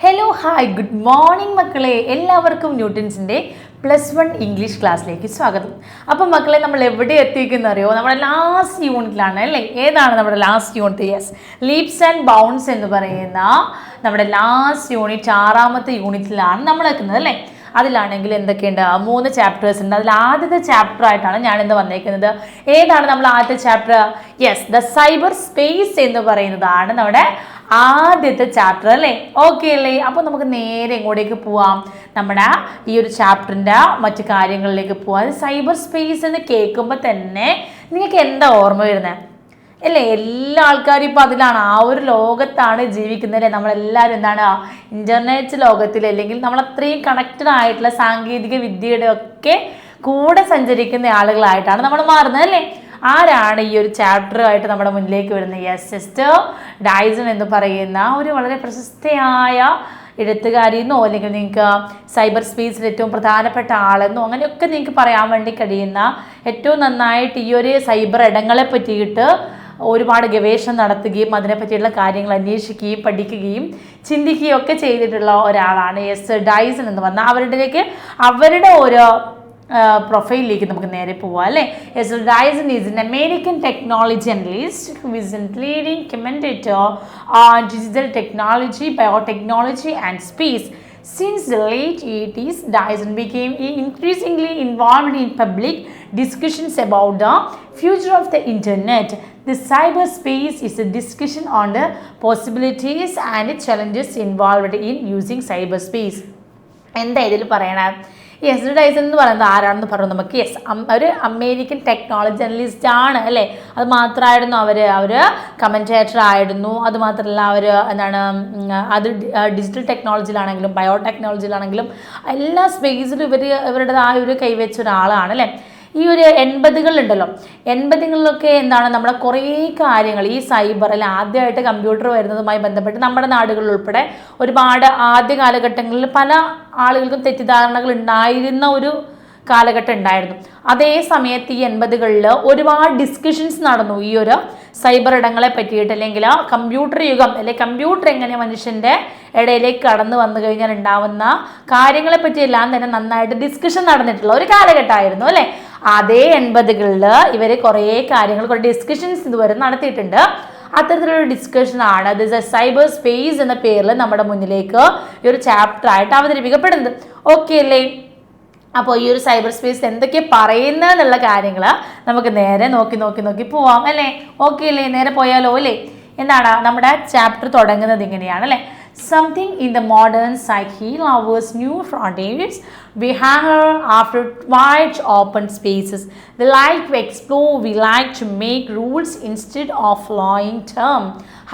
Hello hi good morning മക്കളെ, എല്ലാവർക്കും ന്യൂട്ടൻസിൻ്റെ +1 English ക്ലാസ്സിലേക്ക് സ്വാഗതം. അപ്പം മക്കളെ, നമ്മൾ എവിടെ എത്തിക്കുന്ന അറിയോ? നമ്മുടെ ലാസ്റ്റ് യൂണിറ്റിലാണ് അല്ലേ? ഏതാണ് നമ്മുടെ last unit? Yes, leaps and bounds എന്ന് പറയുന്ന നമ്മുടെ ലാസ്റ്റ് യൂണിറ്റ്, 6ാമത്തെ യൂണിറ്റിലാണ് നമ്മൾ എത്തുന്നത് അല്ലേ? അതിലാണെങ്കിൽ എന്തൊക്കെയുണ്ട്? 3 ചാപ്റ്റേഴ്സ് ഉണ്ട്. അതിൽ ആദ്യത്തെ ചാപ്റ്റർ ആയിട്ടാണ് ഞാനിന്ന് വന്നേക്കുന്നത്. ഏതാണ് നമ്മൾ ആദ്യത്തെ chapter? Yes, the cyber space എന്ന് പറയുന്നതാണ് നമ്മുടെ ആദ്യത്തെ ചാപ്റ്റർ അല്ലേ? ഓക്കെ അല്ലേ? അപ്പോൾ നമുക്ക് നേരെ എങ്ങോട്ടേക്ക് പോവാം? നമ്മുടെ ഈ ഒരു ചാപ്റ്ററിൻ്റെ മറ്റു കാര്യങ്ങളിലേക്ക് പോവാം. സൈബർ സ്പേസ് എന്ന് കേൾക്കുമ്പോൾ തന്നെ നിങ്ങൾക്ക് എന്താ ഓർമ്മ വരുന്നത് അല്ലേ? എല്ലാ ആൾക്കാരും ഇപ്പോൾ അതിലാണ്, ആ ഒരു ലോകത്താണ് ജീവിക്കുന്നത് അല്ലേ? നമ്മളെല്ലാവരും എന്താണ്, ഇൻ്റർനെറ്റ് ലോകത്തിൽ, അല്ലെങ്കിൽ നമ്മൾ അത്രയും കണക്റ്റഡ് ആയിട്ടുള്ള സാങ്കേതിക വിദ്യയുടെ ഒക്കെ കൂടെ സഞ്ചരിക്കുന്ന ആളുകളായിട്ടാണ് നമ്മൾ മാറുന്നത് അല്ലേ? ആരാണ് ഈ ഒരു ചാപ്റ്ററുമായിട്ട് നമ്മുടെ മുന്നിലേക്ക് വരുന്നത്? യെസ്, സിസ്റ്റർ ഡൈസൺ എന്ന് പറയുന്ന ഒരു വളരെ പ്രശസ്തയായ എഴുത്തുകാരിയെന്നോ അല്ലെങ്കിൽ നിങ്ങൾക്ക് സൈബർ സ്പേസിൽ ഏറ്റവും പ്രധാനപ്പെട്ട ആളെന്നോ അങ്ങനെയൊക്കെ നിങ്ങൾക്ക് പറയാൻ വേണ്ടി കഴിയുന്ന, ഏറ്റവും നന്നായിട്ട് ഈ ഒരു സൈബർ ഇടങ്ങളെ പറ്റിയിട്ട് ഒരുപാട് ഗവേഷണം നടത്തുകയും അതിനെപ്പറ്റിയുള്ള കാര്യങ്ങൾ അന്വേഷിക്കുകയും പഠിക്കുകയും ചിന്തിക്കുകയും ഒക്കെ ചെയ്തിട്ടുള്ള ഒരാളാണ് യെസ് ഡൈസൺ എന്ന് പറഞ്ഞാൽ. അവരുടെ ഒരു പ്രൊഫൈലിലേക്ക് നമുക്ക് നേരെ പോവാം അല്ലേ? Yes, Dyson is an American technology analyst who is a leading commentator on digital technology, biotechnology and space. Since the late 80s, Dyson became increasingly involved in public discussions about the future of the internet. The cyberspace is a discussion on the possibilities and challenges involved in using cyberspace. എന്താ ഇതിൽ പറയണത്? Yes, Dyson എന്ന് പറയുന്നത് ആരാണെന്ന് പറഞ്ഞു നമുക്ക്. Yes, ഒരു American technology analyst ആണ് അല്ലേ? അത് മാത്രമായിരുന്നു അവർ കമൻറ്റേറ്റർ ആയിരുന്നു. അതുമാത്രമല്ല അവർ അത് ഡിജിറ്റൽ ടെക്നോളജിയിലാണെങ്കിലും ബയോടെക്നോളജിയിലാണെങ്കിലും എല്ലാ സ്പേസിലും ഇവരുടേതായ ഒരു കൈവച്ച ഒരാളാണ് അല്ലേ? ഈ ഒരു 80കളുണ്ടല്ലോ, 80കളിലൊക്കെ നമ്മുടെ കുറേ കാര്യങ്ങൾ ഈ സൈബർ അല്ലെ, ആദ്യമായിട്ട് കമ്പ്യൂട്ടർ വരുന്നതുമായി ബന്ധപ്പെട്ട് നമ്മുടെ നാടുകളിൽ ഉൾപ്പെടെ ഒരുപാട് ആദ്യ കാലഘട്ടങ്ങളിൽ പല ആളുകൾക്കും തെറ്റിദ്ധാരണകൾ ഉണ്ടായിരുന്ന ഒരു കാലഘട്ടം ഉണ്ടായിരുന്നു. അതേ സമയത്ത് ഈ 80കളിൽ ഒരുപാട് ഡിസ്കഷൻസ് നടന്നു ഈ ഒരു സൈബർ ഇടങ്ങളെ പറ്റിയിട്ട്, അല്ലെങ്കിൽ കമ്പ്യൂട്ടർ യുഗം അല്ലെങ്കിൽ കമ്പ്യൂട്ടർ എങ്ങനെ മനുഷ്യൻ്റെ ഇടയിലേക്ക് കടന്നു വന്നു കഴിഞ്ഞാൽ ഉണ്ടാവുന്ന കാര്യങ്ങളെ പറ്റിയെല്ലാം തന്നെ നന്നായിട്ട് ഡിസ്കഷൻ നടന്നിട്ടുള്ള ഒരു കാലഘട്ടമായിരുന്നു അല്ലേ? അതേ 80കളിൽ ഇവർ കുറേ കാര്യങ്ങൾ, കുറേ ഡിസ്കഷൻസ് ഇതുവരെ നടത്തിയിട്ടുണ്ട്. അത്തരത്തിലുള്ള ഡിസ്കഷനാണ് ദിസ് സൈബർ സ്പേസ് എന്ന പേരിൽ നമ്മുടെ മുന്നിലേക്ക് ഈ ഒരു ചാപ്റ്റർ ആയിട്ട് അവതരിപ്പിക്കപ്പെടുന്നത്. ഓക്കെ അല്ലേ? അപ്പോൾ ഈ ഒരു സൈബർ സ്പേസ് എന്തൊക്കെ പറയുന്നത് എന്നുള്ള കാര്യങ്ങൾ നമുക്ക് നേരെ നോക്കി പോവാം അല്ലേ? ഓക്കെ അല്ലേ? നേരെ പോയാലോ അല്ലേ? എന്താണ് നമ്മുടെ ചാപ്റ്റർ തുടങ്ങുന്നത് ഇങ്ങനെയാണ് അല്ലേ? Something in the modern psyche offers new frontiers. We hunger after wide open spaces. We like to explore. We like to make rules instead of following term.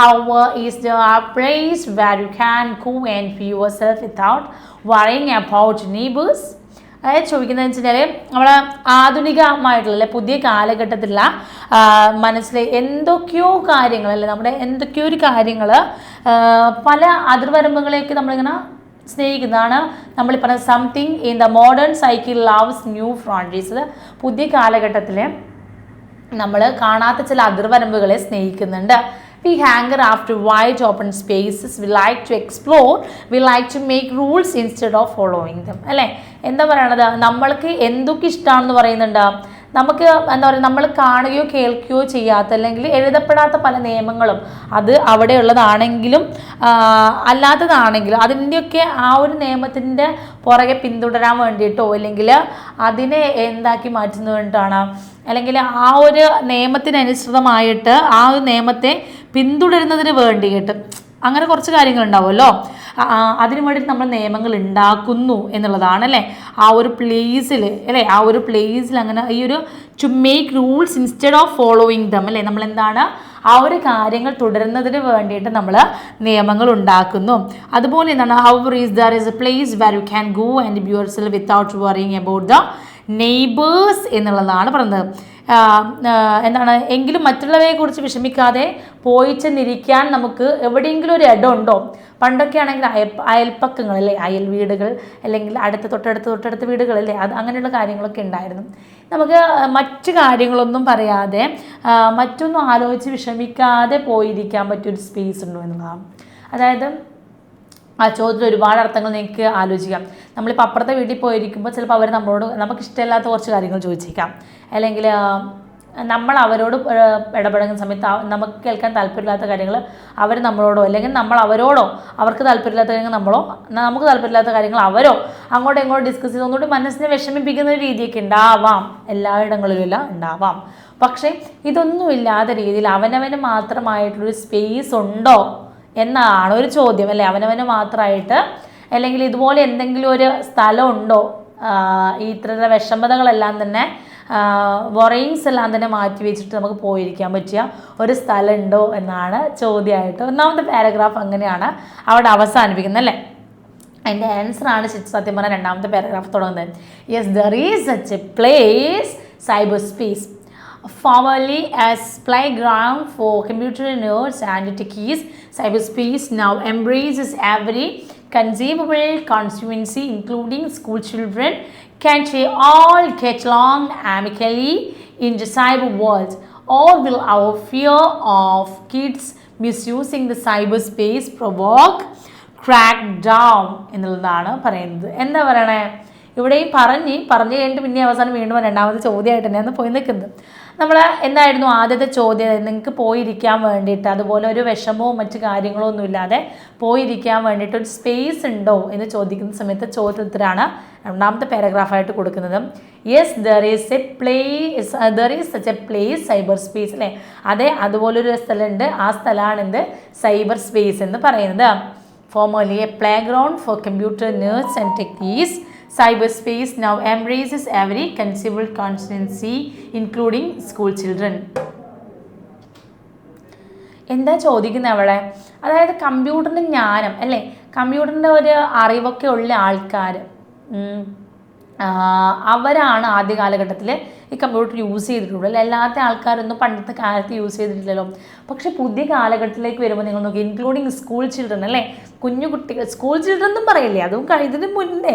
However, is there a place where you can go and be yourself without worrying about neighbors? അതായത് ചോദിക്കുന്നതെന്ന് വെച്ച് കഴിഞ്ഞാൽ, നമ്മളെ ആധുനികമായിട്ടുള്ള പുതിയ കാലഘട്ടത്തിലുള്ള മനസ്സിലെ എന്തൊക്കെയോ കാര്യങ്ങളല്ലേ, നമ്മുടെ എന്തൊക്കെയോ ഒരു കാര്യങ്ങൾ പല അതിർവരമ്പുകളെയൊക്കെ നമ്മളിങ്ങനെ സ്നേഹിക്കുന്നതാണ് നമ്മൾ പറഞ്ഞത്. Something in the modern cycle loves new frontiers. പുതിയ കാലഘട്ടത്തിൽ നമ്മൾ കാണാത്ത ചില അതിർവരമ്പുകളെ സ്നേഹിക്കുന്നുണ്ട്. We hunger after wide open spaces. We like to explore. We like to make rules instead of following them. അല്ലേ? എന്താ പറയണത്? നമ്മൾക്ക് എന്തൊക്കെ ഇഷ്ടമാണെന്ന് പറയുന്നുണ്ട്. നമുക്ക് എന്താ പറയുക, നമ്മൾ കാണുകയോ കേൾക്കുകയോ ചെയ്യാത്ത അല്ലെങ്കിൽ എഴുതപ്പെടാത്ത പല നിയമങ്ങളും, അത് അവിടെയുള്ളതാണെങ്കിലും അല്ലാത്തതാണെങ്കിലും അതിൻ്റെയൊക്കെ ആ ഒരു നിയമത്തിൻ്റെ പുറകെ പിന്തുടരാൻ വേണ്ടിയിട്ടോ അല്ലെങ്കിൽ അതിനെ എന്താക്കി മാറ്റുന്നത് വേണ്ടിയിട്ടാണ്, അല്ലെങ്കിൽ ആ ഒരു നിയമത്തിനനുസൃതമായിട്ട് ആ ഒരു നിയമത്തെ പിന്തുടരുന്നതിന് വേണ്ടിയിട്ട് അങ്ങനെ കുറച്ച് കാര്യങ്ങളുണ്ടാവുമല്ലോ. അതിനു വേണ്ടിയിട്ട് നമ്മൾ നിയമങ്ങൾ ഉണ്ടാക്കുന്നു എന്നുള്ളതാണ് അല്ലേ? ആ ഒരു പ്ലേസിൽ അല്ലേ, ആ ഒരു പ്ലേസിൽ അങ്ങനെ ഈ ഒരു to make rules instead of following them അല്ലേ, നമ്മളെന്താണ് ആ ഒരു കാര്യങ്ങൾ തുടരുന്നതിന് വേണ്ടിയിട്ട് നമ്മൾ നിയമങ്ങൾ ഉണ്ടാക്കുന്നു. അതുപോലെ എന്താണ്, however is there is A place were you can go and be your self without worrying about the neighbours എന്നുള്ളതാണ് പറയുന്നത്. എന്താണ്, എങ്കിലും മറ്റുള്ളവരെക്കുറിച്ച് വിഷമിക്കാതെ പോയി ചെന്നിരിക്കാൻ നമുക്ക് എവിടെയെങ്കിലും ഒരു ഇടമുണ്ടോ? പണ്ടൊക്കെ ആണെങ്കിൽ അയൽപ്പക്കങ്ങളല്ലേ, അയൽ വീടുകൾ അല്ലെങ്കിൽ തൊട്ടടുത്ത വീടുകളല്ലേ, അത് അങ്ങനെയുള്ള കാര്യങ്ങളൊക്കെ ഉണ്ടായിരുന്നു. നമുക്ക് മറ്റു കാര്യങ്ങളൊന്നും പറയാതെ മറ്റൊന്നും ആലോചിച്ച് വിഷമിക്കാതെ പോയിരിക്കാൻ പറ്റിയൊരു സ്പേസ് ഉണ്ടോ എന്നുള്ളതാണ്. അതായത് ആ ചോദ്യത്തിൽ ഒരുപാട് അർത്ഥങ്ങൾ നിങ്ങൾക്ക് ആലോചിക്കാം. നമ്മളിപ്പോൾ അപ്പുറത്തെ വീട്ടിൽ പോയിരിക്കുമ്പോൾ ചിലപ്പോൾ അവർ നമ്മളോട് നമുക്ക് ഇഷ്ടമില്ലാത്ത കുറച്ച് കാര്യങ്ങൾ ചോദിച്ചേക്കാം, അല്ലെങ്കിൽ നമ്മൾ അവരോട് ഇടപെടുന്ന സമയത്ത് നമുക്ക് കേൾക്കാൻ താല്പര്യമില്ലാത്ത കാര്യങ്ങൾ അവർ നമ്മളോടോ, അല്ലെങ്കിൽ നമ്മൾ അവരോടോ, അവർക്ക് താല്പര്യമില്ലാത്ത കാര്യങ്ങൾ നമ്മളോ, നമുക്ക് താല്പര്യമില്ലാത്ത കാര്യങ്ങൾ അവരോ അങ്ങോട്ടും ഇങ്ങോട്ടും ഡിസ്കസ് ചെയ്ത് ഒന്നുകൂടി മനസ്സിനെ വിഷമിപ്പിക്കുന്ന ഒരു രീതിയൊക്കെ ഉണ്ടാവാം, എല്ലായിടങ്ങളിലുമില്ല ഉണ്ടാവാം. പക്ഷേ ഇതൊന്നുമില്ലാത്ത രീതിയിൽ അവനവന് മാത്രമായിട്ടുള്ളൊരു സ്പേസ് ഉണ്ടോ എന്നാണ് ഒരു ചോദ്യം, അല്ലേ? അവനവന് മാത്രമായിട്ട്, അല്ലെങ്കിൽ ഇതുപോലെ എന്തെങ്കിലും ഒരു സ്ഥലം ഉണ്ടോ, ഈ ഇത്തരം വിഷമതകളെല്ലാം തന്നെ വറീസ് എല്ലാം തന്നെ മാറ്റി വെച്ചിട്ട് നമുക്ക് പോയിരിക്കാൻ പറ്റിയ ഒരു സ്ഥലം ഉണ്ടോ എന്നാണ് ചോദ്യമായിട്ട്. ഒന്നാമത്തെ പാരഗ്രാഫ് അങ്ങനെയാണ് അവിടെ അവസാനിപ്പിക്കുന്നത്, അല്ലേ? അതിൻ്റെ ആൻസറാണ് സത്യം പറഞ്ഞാൽ രണ്ടാമത്തെ പാരഗ്രാഫ് തുടങ്ങുന്നത്. Yes, there is such A place, cyber space, formerly as playground for computer nerds and techies. Cyberspace now embraces every conceivable constituency, including school children. Can't they all get along amicably in the cyber world? Or will our fear of kids misusing the cyberspace provoke crackdown? എന്നുള്ളതാണ് പറയുന്നത്. എന്താ പറയണേ ഇവിടെയും പറഞ്ഞു കഴിഞ്ഞിട്ട് പിന്നെ അവസാനം വീണ്ടും രണ്ടാമത്തെ ചോദ്യമായിട്ട് തന്നെയാണ് പോയി നിൽക്കുന്നത്. നമ്മൾ എന്തായിരുന്നു ആദ്യത്തെ ചോദ്യം, നിങ്ങൾക്ക് പോയിരിക്കാൻ വേണ്ടിയിട്ട്, അതുപോലെ ഒരു വിഷമവും മറ്റു കാര്യങ്ങളോ ഒന്നുമില്ലാതെ പോയിരിക്കാൻ വേണ്ടിയിട്ട് ഒരു സ്പേസ് ഉണ്ടോ എന്ന് ചോദിക്കുന്ന സമയത്ത് ചോദ്യത്തിലാണ് രണ്ടാമത്തെ പാരഗ്രാഫായിട്ട് കൊടുക്കുന്നത്. Yes, there is such A place, cyber space, അല്ലേ? അതെ, അതുപോലൊരു സ്ഥലമുണ്ട്, ആ സ്ഥലമാണ് എന്ത്, സൈബർ സ്പേസ് എന്ന് പറയുന്നത്. Formally A play ground for computer nerds and techies, cyberspace now embraces every conceivable constituency, including school children. എന്താ ചോദിക്കുന്നത് അവിടെ? അതായത് കമ്പ്യൂട്ടറിൻ്റെ ജ്ഞാനം, അല്ലേ? കമ്പ്യൂട്ടറിൻ്റെ ഒരു അറിവൊക്കെ ഉള്ള ആൾക്കാർ അവരാണ് ആദ്യ കാലഘട്ടത്തിൽ ഈ കമ്പ്യൂട്ടർ യൂസ് ചെയ്തിട്ടുള്ളൂ, അല്ലെ? അല്ലാത്ത ആൾക്കാരൊന്നും പണ്ടത്തെ കാലത്ത് യൂസ് ചെയ്തിട്ടില്ലല്ലോ. പക്ഷെ പുതിയ കാലഘട്ടത്തിലേക്ക് വരുമ്പോൾ നിങ്ങൾ നോക്കി, ഇൻക്ലൂഡിങ് സ്കൂൾ ചിൽഡ്രൻ, അല്ലേ? കുഞ്ഞു കുട്ടികൾ, സ്കൂൾ ചിൽഡ്രൻ എന്നും പറയില്ലേ, അതും ഇതിന് മുന്നേ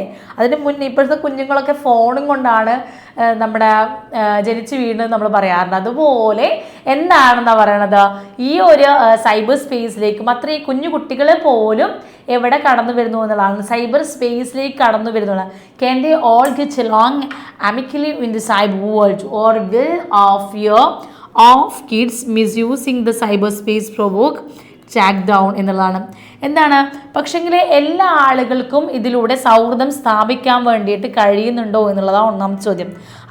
ഇപ്പോഴത്തെ കുഞ്ഞുങ്ങളൊക്കെ ഫോണും കൊണ്ടാണ് നമ്മുടെ ജനിച്ച് വീഴുന്നത് നമ്മൾ പറയാറുണ്ട്. അതുപോലെ എന്താണെന്നാ പറയണത്, ഈ ഒരു സൈബർ സ്പേസിലേക്കും അത്രയും കുഞ്ഞു കുട്ടികളെ പോലും എവിടെ കടന്നു വരുന്നു എന്നുള്ളതാണ്, സൈബർ സ്പേസിലേക്ക് കടന്നു വരുന്നത്. Can they all get along amicably in the cyber world, or will our fear of kids misusing the cyberspace provoke crackdown എന്നുള്ളതാണ്. എന്താണ് പക്ഷെങ്കിൽ എല്ലാ ആളുകൾക്കും ഇതിലൂടെ സൗഹൃദം സ്ഥാപിക്കാൻ വേണ്ടിയിട്ട് കഴിയുന്നുണ്ടോ എന്നുള്ളതാണ് ഒന്നാമത്തെ ചോദ്യം.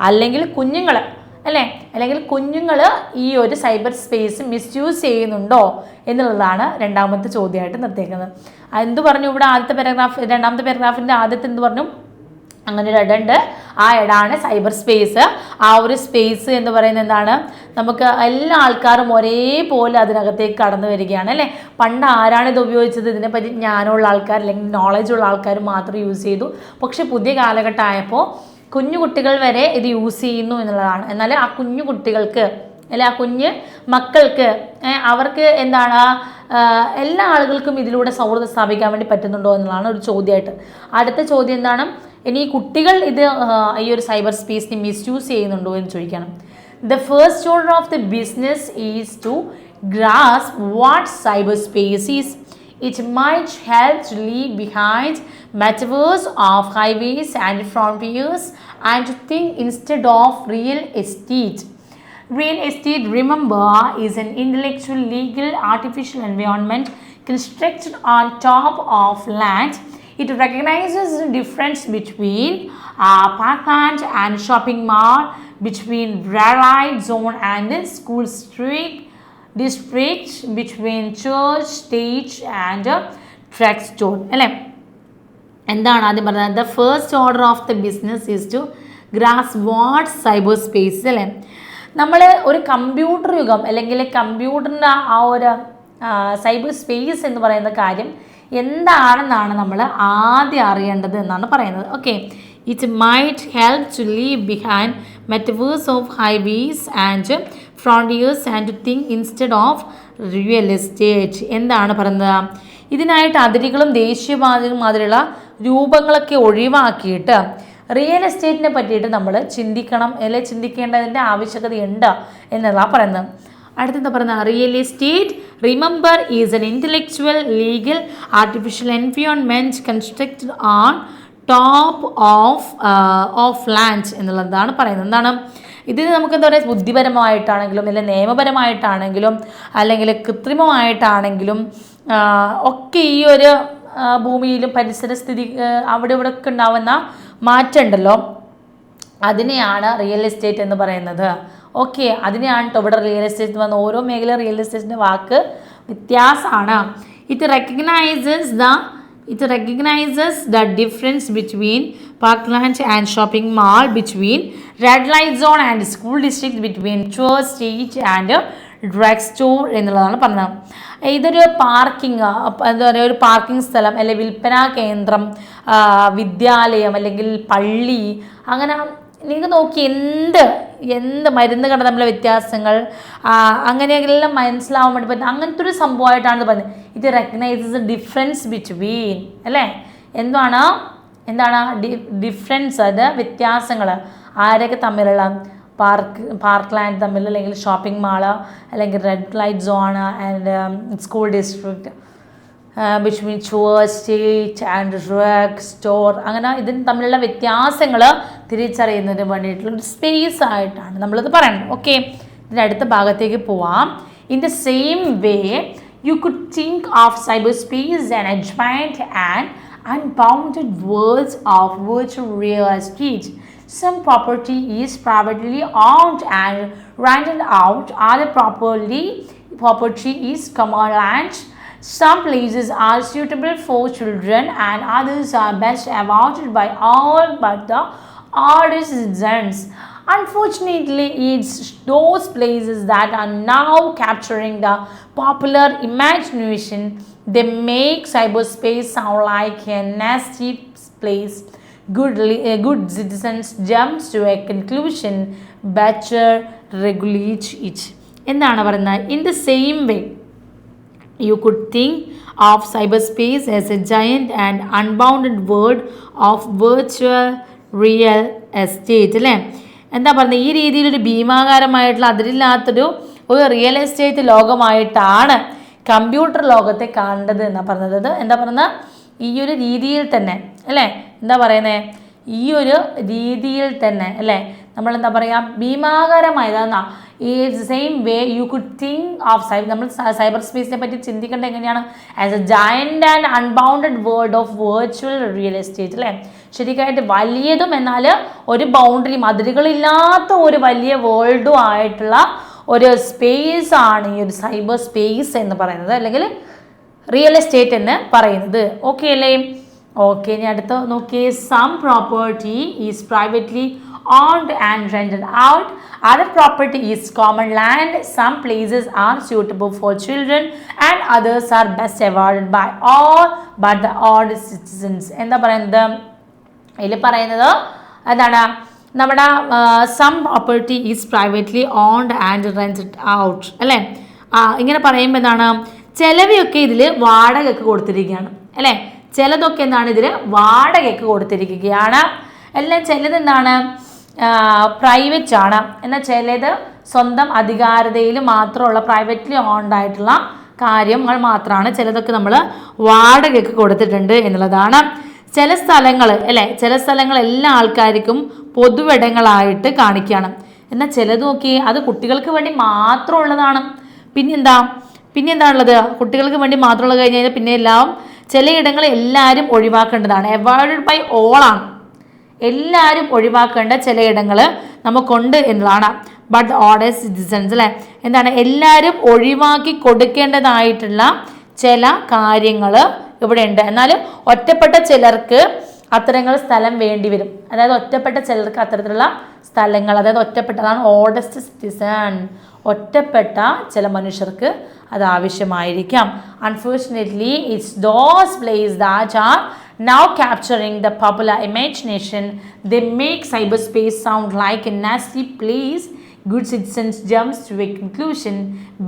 അല്ലെങ്കിൽ കുഞ്ഞുങ്ങൾ, അല്ലേ? അല്ലെങ്കിൽ കുഞ്ഞുങ്ങൾ ഈ ഒരു സൈബർ സ്പേസ് മിസ്യൂസ് ചെയ്യുന്നുണ്ടോ എന്നുള്ളതാണ് രണ്ടാമത്തെ ചോദ്യമായിട്ട് നിർത്തിയേക്കുന്നത്. എന്ത് പറഞ്ഞു ഇവിടെ രണ്ടാമത്തെ പാരഗ്രാഫിൻ്റെ ആദ്യത്തെ എന്ത് പറഞ്ഞു? അങ്ങനെ ഒരു ഇടമുണ്ട്, ആ ഇടാണ് സൈബർ സ്പേസ്. ആ ഒരു സ്പേസ് എന്ന് പറയുന്നത് എന്താണ്, നമുക്ക് എല്ലാ ആൾക്കാരും ഒരേപോലെ അതിനകത്തേക്ക് കടന്നു വരികയാണ്, അല്ലേ? പണ്ട് ആരാണ് ഇത് ഉപയോഗിച്ചത്? ഇതിനെപ്പറ്റി ജ്ഞാനമുള്ള ആൾക്കാർ അല്ലെങ്കിൽ നോളജുള്ള ആൾക്കാർ മാത്രം യൂസ് ചെയ്തു. പക്ഷേ പുതിയ കാലഘട്ടം ആയപ്പോൾ കുഞ്ഞു കുട്ടികൾ വരെ ഇത് യൂസ് ചെയ്യുന്നു എന്നുള്ളതാണ്. എന്നാൽ ആ കുഞ്ഞു കുട്ടികൾക്ക്, അല്ലെ, ആ കുഞ്ഞ് മക്കൾക്ക്, അവർക്ക് എന്താണ്, എല്ലാ ആളുകൾക്കും ഇതിലൂടെ സൗഹൃദം സ്ഥാപിക്കാൻ വേണ്ടി പറ്റുന്നുണ്ടോ എന്നുള്ളതാണ് ഒരു ചോദ്യമായിട്ട്. അടുത്ത ചോദ്യം എന്താണ്, ഇനി കുട്ടികൾ ഇത് ഈ ഒരു സൈബർ സ്പേസിനെ മിസ്യൂസ് ചെയ്യുന്നുണ്ടോ എന്ന് ചോദിക്കണം. The first order of the business is to grasp what cyber space is. It might help to leave behind metaverse of highways and frontiers and to think instead of real estate. Real estate, remember, is an intellectual, legal, artificial environment constructed on top of land. It recognizes the difference between parkland and shopping mall, between red light zone and school street district, between church, stage and track store. അല്ലേ? എന്താണ് ആദ്യം പറഞ്ഞത്? The first order of the business is to grasp what cyber space, അല്ലേ? നമ്മൾ ഒരു computer യുഗം അല്ലെങ്കിൽ കമ്പ്യൂട്ടറിൻ്റെ ആ ഒരു സൈബർ സ്പേസ് എന്ന് പറയുന്ന കാര്യം എന്താണെന്നാണ് നമ്മൾ ആദ്യം അറിയേണ്ടത് എന്നാണ് പറയുന്നത്. Okay, it might help to leave behind metaverse of highways and frontiers and to think instead of real estate. എന്താണ് പറയുന്നത്? ഇതിനായിട്ട് അതിരുകളും ദേശീയപാതകളും മാതിരിയുള്ള രൂപങ്ങളൊക്കെ ഒഴിവാക്കിയിട്ട് റിയൽ എസ്റ്റേറ്റിനെ പറ്റിയിട്ട് നമ്മൾ ചിന്തിക്കണം, അല്ലെങ്കിൽ ചിന്തിക്കേണ്ടതിൻ്റെ ആവശ്യകതയുണ്ട് എന്നതാണ് പറയുന്നത്. അടുത്തെന്താ പറയുന്നത്? Real estate remember is N intellectual legal artificial environment constructed on top of land എന്നുള്ളതാണ് പറയുന്നത്. എന്താണ് ഇതിന് നമുക്ക് എന്താ പറയുക? ബുദ്ധിപരമായിട്ടാണെങ്കിലും അല്ലെങ്കിൽ നിയമപരമായിട്ടാണെങ്കിലും അല്ലെങ്കിൽ കൃത്രിമമായിട്ടാണെങ്കിലും ഒക്കെ ഈ ഒരു ഭൂമിയിലും പരിസരസ്ഥിതി അവിടെ ഇവിടെ ഒക്കെ ഉണ്ടാവുന്ന മാറ്റം ഉണ്ടല്ലോ, അതിനെയാണ് റിയൽ എസ്റ്റേറ്റ് എന്ന് പറയുന്നത്. ഓക്കെ, അതിനെയാണ് കേട്ടോ ഇവിടെ റിയൽ എസ്റ്റേറ്റ് വന്ന ഓരോ മേഖല റിയൽ എസ്റ്റേറ്റിൻ്റെ വാക്ക് വ്യത്യാസമാണ്. It recognizes the difference between parkland and shopping mall, between red light zone and school district, between church, stage and drug store എന്നുള്ളതാണ് പറഞ്ഞത്. ഇതൊരു പാർക്കിംഗ്, എന്താ പറയുക, ഒരു പാർക്കിംഗ് സ്ഥലം അല്ലെങ്കിൽ വിൽപ്പനാ കേന്ദ്രം, വിദ്യാലയം അല്ലെങ്കിൽ പള്ളി, അങ്ങനെ നിങ്ങൾക്ക് നോക്കി എന്ത് മരുന്ന് കട തമ്മിലെ വ്യത്യാസങ്ങൾ അങ്ങനെയെല്ലാം മനസ്സിലാവാൻ വേണ്ടി പറ്റും. അങ്ങനത്തെ ഒരു സംഭവമായിട്ടാണ് പറഞ്ഞത്. ഇത് റെക്കഗ്നൈസസ് ദ ഡിഫറൻസ് ബിറ്റ്വീൻ, അല്ലേ? എന്താണ് ഡിഫറൻസ്, അത് വ്യത്യാസങ്ങൾ ആരൊക്കെ തമ്മിലുള്ള പാർക്ക് ലാൻഡ് തമ്മിൽ, അല്ലെങ്കിൽ ഷോപ്പിംഗ് മാള്, അല്ലെങ്കിൽ red light zone and school district, between churches, state and drug store, അങ്ങനെ ഇതിന് തമ്മിലുള്ള വ്യത്യാസങ്ങൾ തിരിച്ചറിയുന്നതിന് വേണ്ടിയിട്ടുള്ള ഒരു സ്പേസ് ആയിട്ടാണ് നമ്മളിത് പറയുന്നത്. ഓക്കെ, ഇതിൻ്റെ അടുത്ത ഭാഗത്തേക്ക് പോവാം. In the same way you could think of cyber space and edge and unbounded worlds of virtual real estate. Some property is privately owned and rented out. Other property is common land. Some places are suitable for children and others are best avoided by all but the older citizens. Unfortunately, it's those places that are now capturing the popular imagination. They make cyberspace sound like a nasty place. Good citizens jumps to a conclusion. Better regulate it. എന്താണ് പറയുന്നത്? In the same way, you could think of cyberspace as a giant and unbounded world of virtual real estate. അല്ലേ? എന്താ പറയുന്നത്? ഈ രീതിയിലൊരു ഭീമാകാരമായിട്ടുള്ള അതിരില്ലാത്തൊരു real estate ലോകമായിട്ടാണ് computer ലോകത്തെ കാണേണ്ടത് എന്നാണ് പറഞ്ഞത്. എന്താ പറയുന്നത്? ഈ ഒരു രീതിയിൽ തന്നെ, അല്ലേ? എന്താ പറയുന്നത്? ഈ ഒരു രീതിയിൽ തന്നെ, അല്ലേ? നമ്മളെന്താ പറയുക? ഭീമാകാരമായതെന്നാ. ഈ same way you could think of നമ്മൾ സൈബർ സ്പേസിനെ പറ്റി ചിന്തിക്കേണ്ടത് എങ്ങനെയാണ്? As A giant and unbounded world of virtual real estate, അല്ലേ? ശരിക്കായിട്ട് വലിയതും എന്നാൽ ഒരു ബൗണ്ടറിയും അതിരുകളില്ലാത്ത ഒരു വലിയ വേൾഡും ആയിട്ടുള്ള ഒരു സ്പേസ് ആണ് ഈ ഒരു സൈബർ സ്പേസ് എന്ന് പറയുന്നത്, അല്ലെങ്കിൽ റിയൽ എസ്റ്റേറ്റ് എന്ന് പറയുന്നത്. ഓക്കെ അല്ലേ? ഓക്കെ, ഇനി അടുത്ത നോക്കിയേ. Some property is privately owned and rented out. Other property is common land. Some places are suitable for children and others are best avoided by all but the old citizens. എന്താ പറയുന്നത്? ഇതിൽ പറയുന്നത് എന്താണ്? നമ്മുടെ some property is privately owned and rented out, അല്ലേ? ഇങ്ങനെ പറയുമ്പോൾ എന്താണ്? ചിലവയൊക്കെ ഇതിൽ വാടകയ്ക്ക് കൊടുത്തിരിക്കുകയാണ്, അല്ലേ? ചിലതൊക്കെ എന്താണ്? ഇതിൽ വാടകയ്ക്ക് കൊടുത്തിരിക്കുകയാണ്. എല്ലാം ചിലത് എന്താണ്? പ്രൈവറ്റ് ആണ്. എന്നാൽ ചിലത് സ്വന്തം അധികാരതയിൽ മാത്രമുള്ള പ്രൈവറ്റ്ലി ഓൺഡ് ആയിട്ടുള്ള കാര്യങ്ങൾ മാത്രമാണ്. ചിലതൊക്കെ നമ്മൾ വാടകയ്ക്ക് കൊടുത്തിട്ടുണ്ട് എന്നുള്ളതാണ്. ചില സ്ഥലങ്ങൾ, അല്ലേ? ചില സ്ഥലങ്ങൾ എല്ലാ ആൾക്കാർക്കും പൊതുവിടങ്ങളായിട്ട് കാണിക്കുകയാണ്. എന്നാൽ ചിലത് നോക്കി അത് കുട്ടികൾക്ക് വേണ്ടി മാത്രമുള്ളതാണ്. പിന്നെന്താ ഉള്ളത്? കുട്ടികൾക്ക് വേണ്ടി മാത്രമുള്ളത് കഴിഞ്ഞ് കഴിഞ്ഞാൽ പിന്നെ എല്ലാം ചിലയിടങ്ങൾ എല്ലാവരും ഒഴിവാക്കേണ്ടതാണ്. അവോയ്ഡഡ് ബൈ ഓൾ ആണ്. എല്ലാവരും ഒഴിവാക്കേണ്ട ചിലയിടങ്ങൾ നമുക്കുണ്ട് എന്നതാണ്. ബട്ട് ഓർഡർ സിറ്റിസൺസ്, അല്ലേ? എന്താണ്? എല്ലാവരും ഒഴിവാക്കി കൊടുക്കേണ്ടതായിട്ടുള്ള ചില കാര്യങ്ങൾ ഇവിടെ ഉണ്ട്. എന്നാൽ ഒറ്റപ്പെട്ട ചിലർക്ക് അത്തരങ്ങൾ സ്ഥലം വേണ്ടി വരും. അതായത് ഒറ്റപ്പെട്ട ചിലർക്ക് അത്തരത്തിലുള്ള സ്ഥലങ്ങൾ, അതായത് ഒറ്റപ്പെട്ടതാണ് ഓൾഡസ്റ്റ് സിറ്റിസൺ. ഒറ്റപ്പെട്ട ചില മനുഷ്യർക്ക് അത് ആവശ്യമായിരിക്കാം. Unfortunately it's those place that are now capturing the popular imagination. They make cyberspace sound like a nasty place. Good citizens jumps to a conclusion.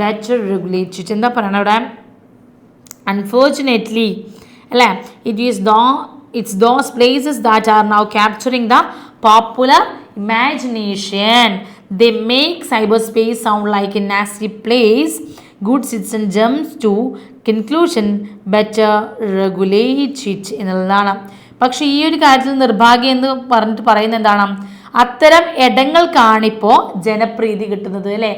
Better regulate it. എന്താ പറയണ അവിടെ? Unfortunately, അല്ലേ? It's those places that are now capturing the popular imagination. They make cyberspace sound like a nasty place. Good citizen jumps to conclusion, better regulate it എന്നുള്ളതാണ്. പക്ഷേ ഈ ഒരു കാര്യത്തിൽ നിർഭാഗ്യം എന്ന് പറഞ്ഞിട്ട് പറയുന്നത് എന്താണ്? അത്തരം ഇടങ്ങൾക്കാണിപ്പോൾ ജനപ്രീതി കിട്ടുന്നത് അല്ലേ.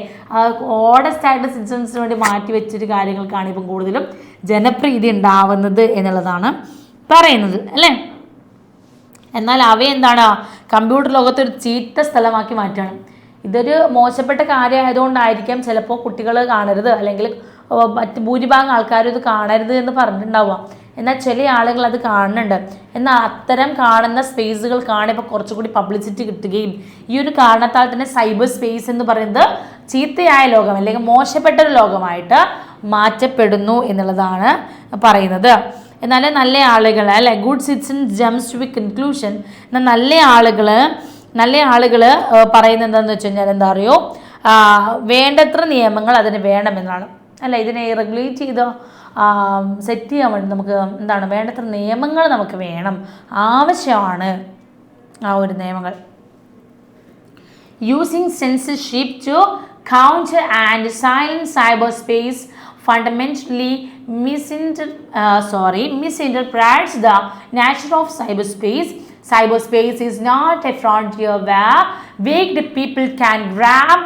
ഓഡസ്റ്റ് ആയിട്ട് സിറ്റിസൺസിന് വേണ്ടി മാറ്റി വെച്ചൊരു കാര്യങ്ങൾക്കാണ് ഇപ്പം കൂടുതലും ജനപ്രീതി ഉണ്ടാവുന്നത് എന്നുള്ളതാണ് പറയുന്നത് അല്ലേ. എന്നാൽ അവയെന്താണ്? കമ്പ്യൂട്ടർ ലോകത്തൊരു ചീത്ത സ്ഥലമാക്കി മാറ്റുകയാണ്. ഇതൊരു മോശപ്പെട്ട കാര്യമായതുകൊണ്ടായിരിക്കാം ചിലപ്പോൾ കുട്ടികൾ കാണരുത്, അല്ലെങ്കിൽ മറ്റ് ഭൂരിഭാഗം ആൾക്കാരും ഇത് കാണരുത് എന്ന് പറഞ്ഞിട്ടുണ്ടാവുക. എന്നാൽ ചില ആളുകൾ അത് കാണുന്നുണ്ട്. എന്നാൽ അത്തരം കാണുന്ന സ്പേസുകൾക്കാണ് ഇപ്പോൾ കുറച്ചുകൂടി പബ്ലിസിറ്റി കിട്ടുകയും ഈ ഒരു കാരണത്താൽ തന്നെ സൈബർ സ്പേസ് എന്ന് പറയുന്നത് ചീത്തയായ ലോകം അല്ലെങ്കിൽ മോശപ്പെട്ട ഒരു ലോകമായിട്ട് മാറ്റപ്പെടുന്നു എന്നുള്ളതാണ് പറയുന്നത്. എന്നാൽ നല്ല ആളുകൾ അല്ലെ, good citizen jumps to be conclusion. എന്നാൽ നല്ല ആളുകൾ പറയുന്നത് എന്താണെന്ന് വെച്ച് കഴിഞ്ഞാൽ എന്താ അറിയോ, വേണ്ടത്ര നിയമങ്ങൾ അതിന് വേണമെന്നാണ് അല്ല. ഇതിനെ റെഗുലേറ്റ് ചെയ്ത് സെറ്റ് ചെയ്യാൻ വേണ്ടി നമുക്ക് എന്താണ് വേണ്ടത്ര നിയമങ്ങൾ നമുക്ക് വേണം, ആവശ്യമാണ് ആ ഒരു നിയമങ്ങൾ. Using censorship to counter and silence cyber space fundamentally misinterprets the nature of cyberspace. Cyberspace is not a frontier where wicked people can grab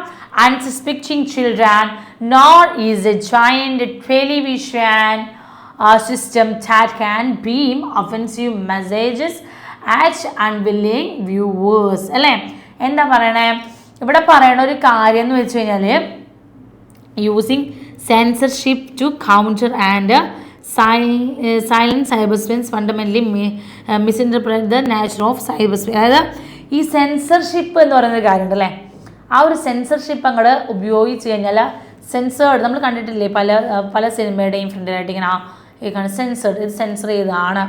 unsuspecting children, nor is a giant television system that can beam offensive messages at unwilling viewers. അല്ലേ, എന്താ പറയണേ ഇവിടെ പറയണ ഒരു കാര്യം എന്ന് വെച്ച് കഴിഞ്ഞാൽ using censorship to counter and silent cyberspace fundamentally misinterpret the nature of cyberspace. അതായത് ഈ സെൻസർഷിപ്പ് എന്ന് പറയുന്ന കാര്യമുണ്ട് അല്ലേ, ആ ഒരു സെൻസർഷിപ്പ് അങ്ങോട്ട് ഉപയോഗിച്ച് കഴിഞ്ഞാൽ സെൻസേർഡ് നമ്മൾ കണ്ടിട്ടില്ലേ പല സിനിമയുടെയും ഫ്രണ്ടിലായിട്ട് ഇങ്ങനെ സെൻസേർഡ്, ഇത് സെൻസർ ചെയ്തതാണ്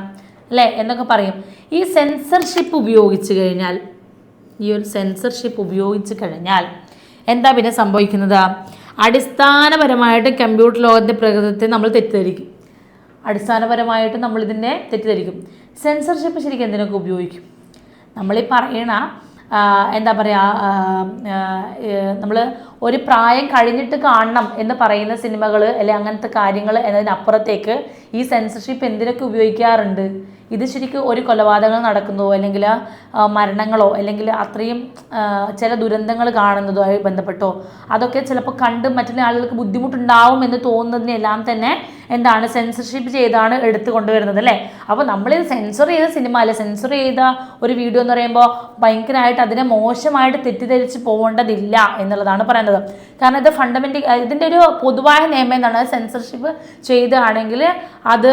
അല്ലേ എന്നൊക്കെ പറയും. ഈ സെൻസർഷിപ്പ് ഉപയോഗിച്ച് കഴിഞ്ഞാൽ എന്താ പിന്നെ സംഭവിക്കുന്നത്? അടിസ്ഥാനപരമായിട്ട് കമ്പ്യൂട്ടർ ലോകത്തിൻ്റെ പ്രകൃതത്തെ നമ്മൾ തെറ്റിദ്ധരിക്കും. സെൻസർഷിപ്പ് ശരിക്കും എന്തിനൊക്കെ ഉപയോഗിക്കും? നമ്മളീ പറയണ എന്താ പറയുക, നമ്മൾ ഒരു പ്രായം കഴിഞ്ഞിട്ട് കാണണം എന്ന് പറയുന്ന സിനിമകൾ അല്ലെങ്കിൽ അങ്ങനത്തെ കാര്യങ്ങൾ എന്നതിനപ്പുറത്തേക്ക് ഈ സെൻസർഷിപ്പ് എന്തിനൊക്കെ ഉപയോഗിക്കാറുണ്ട്? ഇത് ശരിക്കും ഒരു കൊലപാതകങ്ങൾ നടക്കുന്നതോ അല്ലെങ്കിൽ മരണങ്ങളോ അല്ലെങ്കിൽ അത്രയും ചില ദുരന്തങ്ങൾ കാണുന്നതുമായി ബന്ധപ്പെട്ടോ അതൊക്കെ ചിലപ്പോൾ കണ്ട് മറ്റുള്ള ആളുകൾക്ക് ബുദ്ധിമുട്ടുണ്ടാവും എന്ന് തോന്നുന്നതിനെല്ലാം തന്നെ എന്താണ് സെൻസർഷിപ്പ് ചെയ്താണ് എടുത്തു കൊണ്ടുവരുന്നത് അല്ലേ. അപ്പോൾ നമ്മളിത് സെൻസർ ചെയ്ത സിനിമ അല്ലെ, സെൻസർ ചെയ്ത ഒരു വീഡിയോ എന്ന് പറയുമ്പോൾ ഭയങ്കരമായിട്ട് അതിനെ മോശമായിട്ട് തെറ്റിദ്ധരിച്ച് പോകേണ്ടതില്ല എന്നുള്ളതാണ് പറയുന്നത്. കാരണം ഇത് ഇതിൻ്റെ ഒരു പൊതുവായ നിയമം എന്താണ്, സെൻസർഷിപ്പ് ചെയ്താണെങ്കിൽ അത്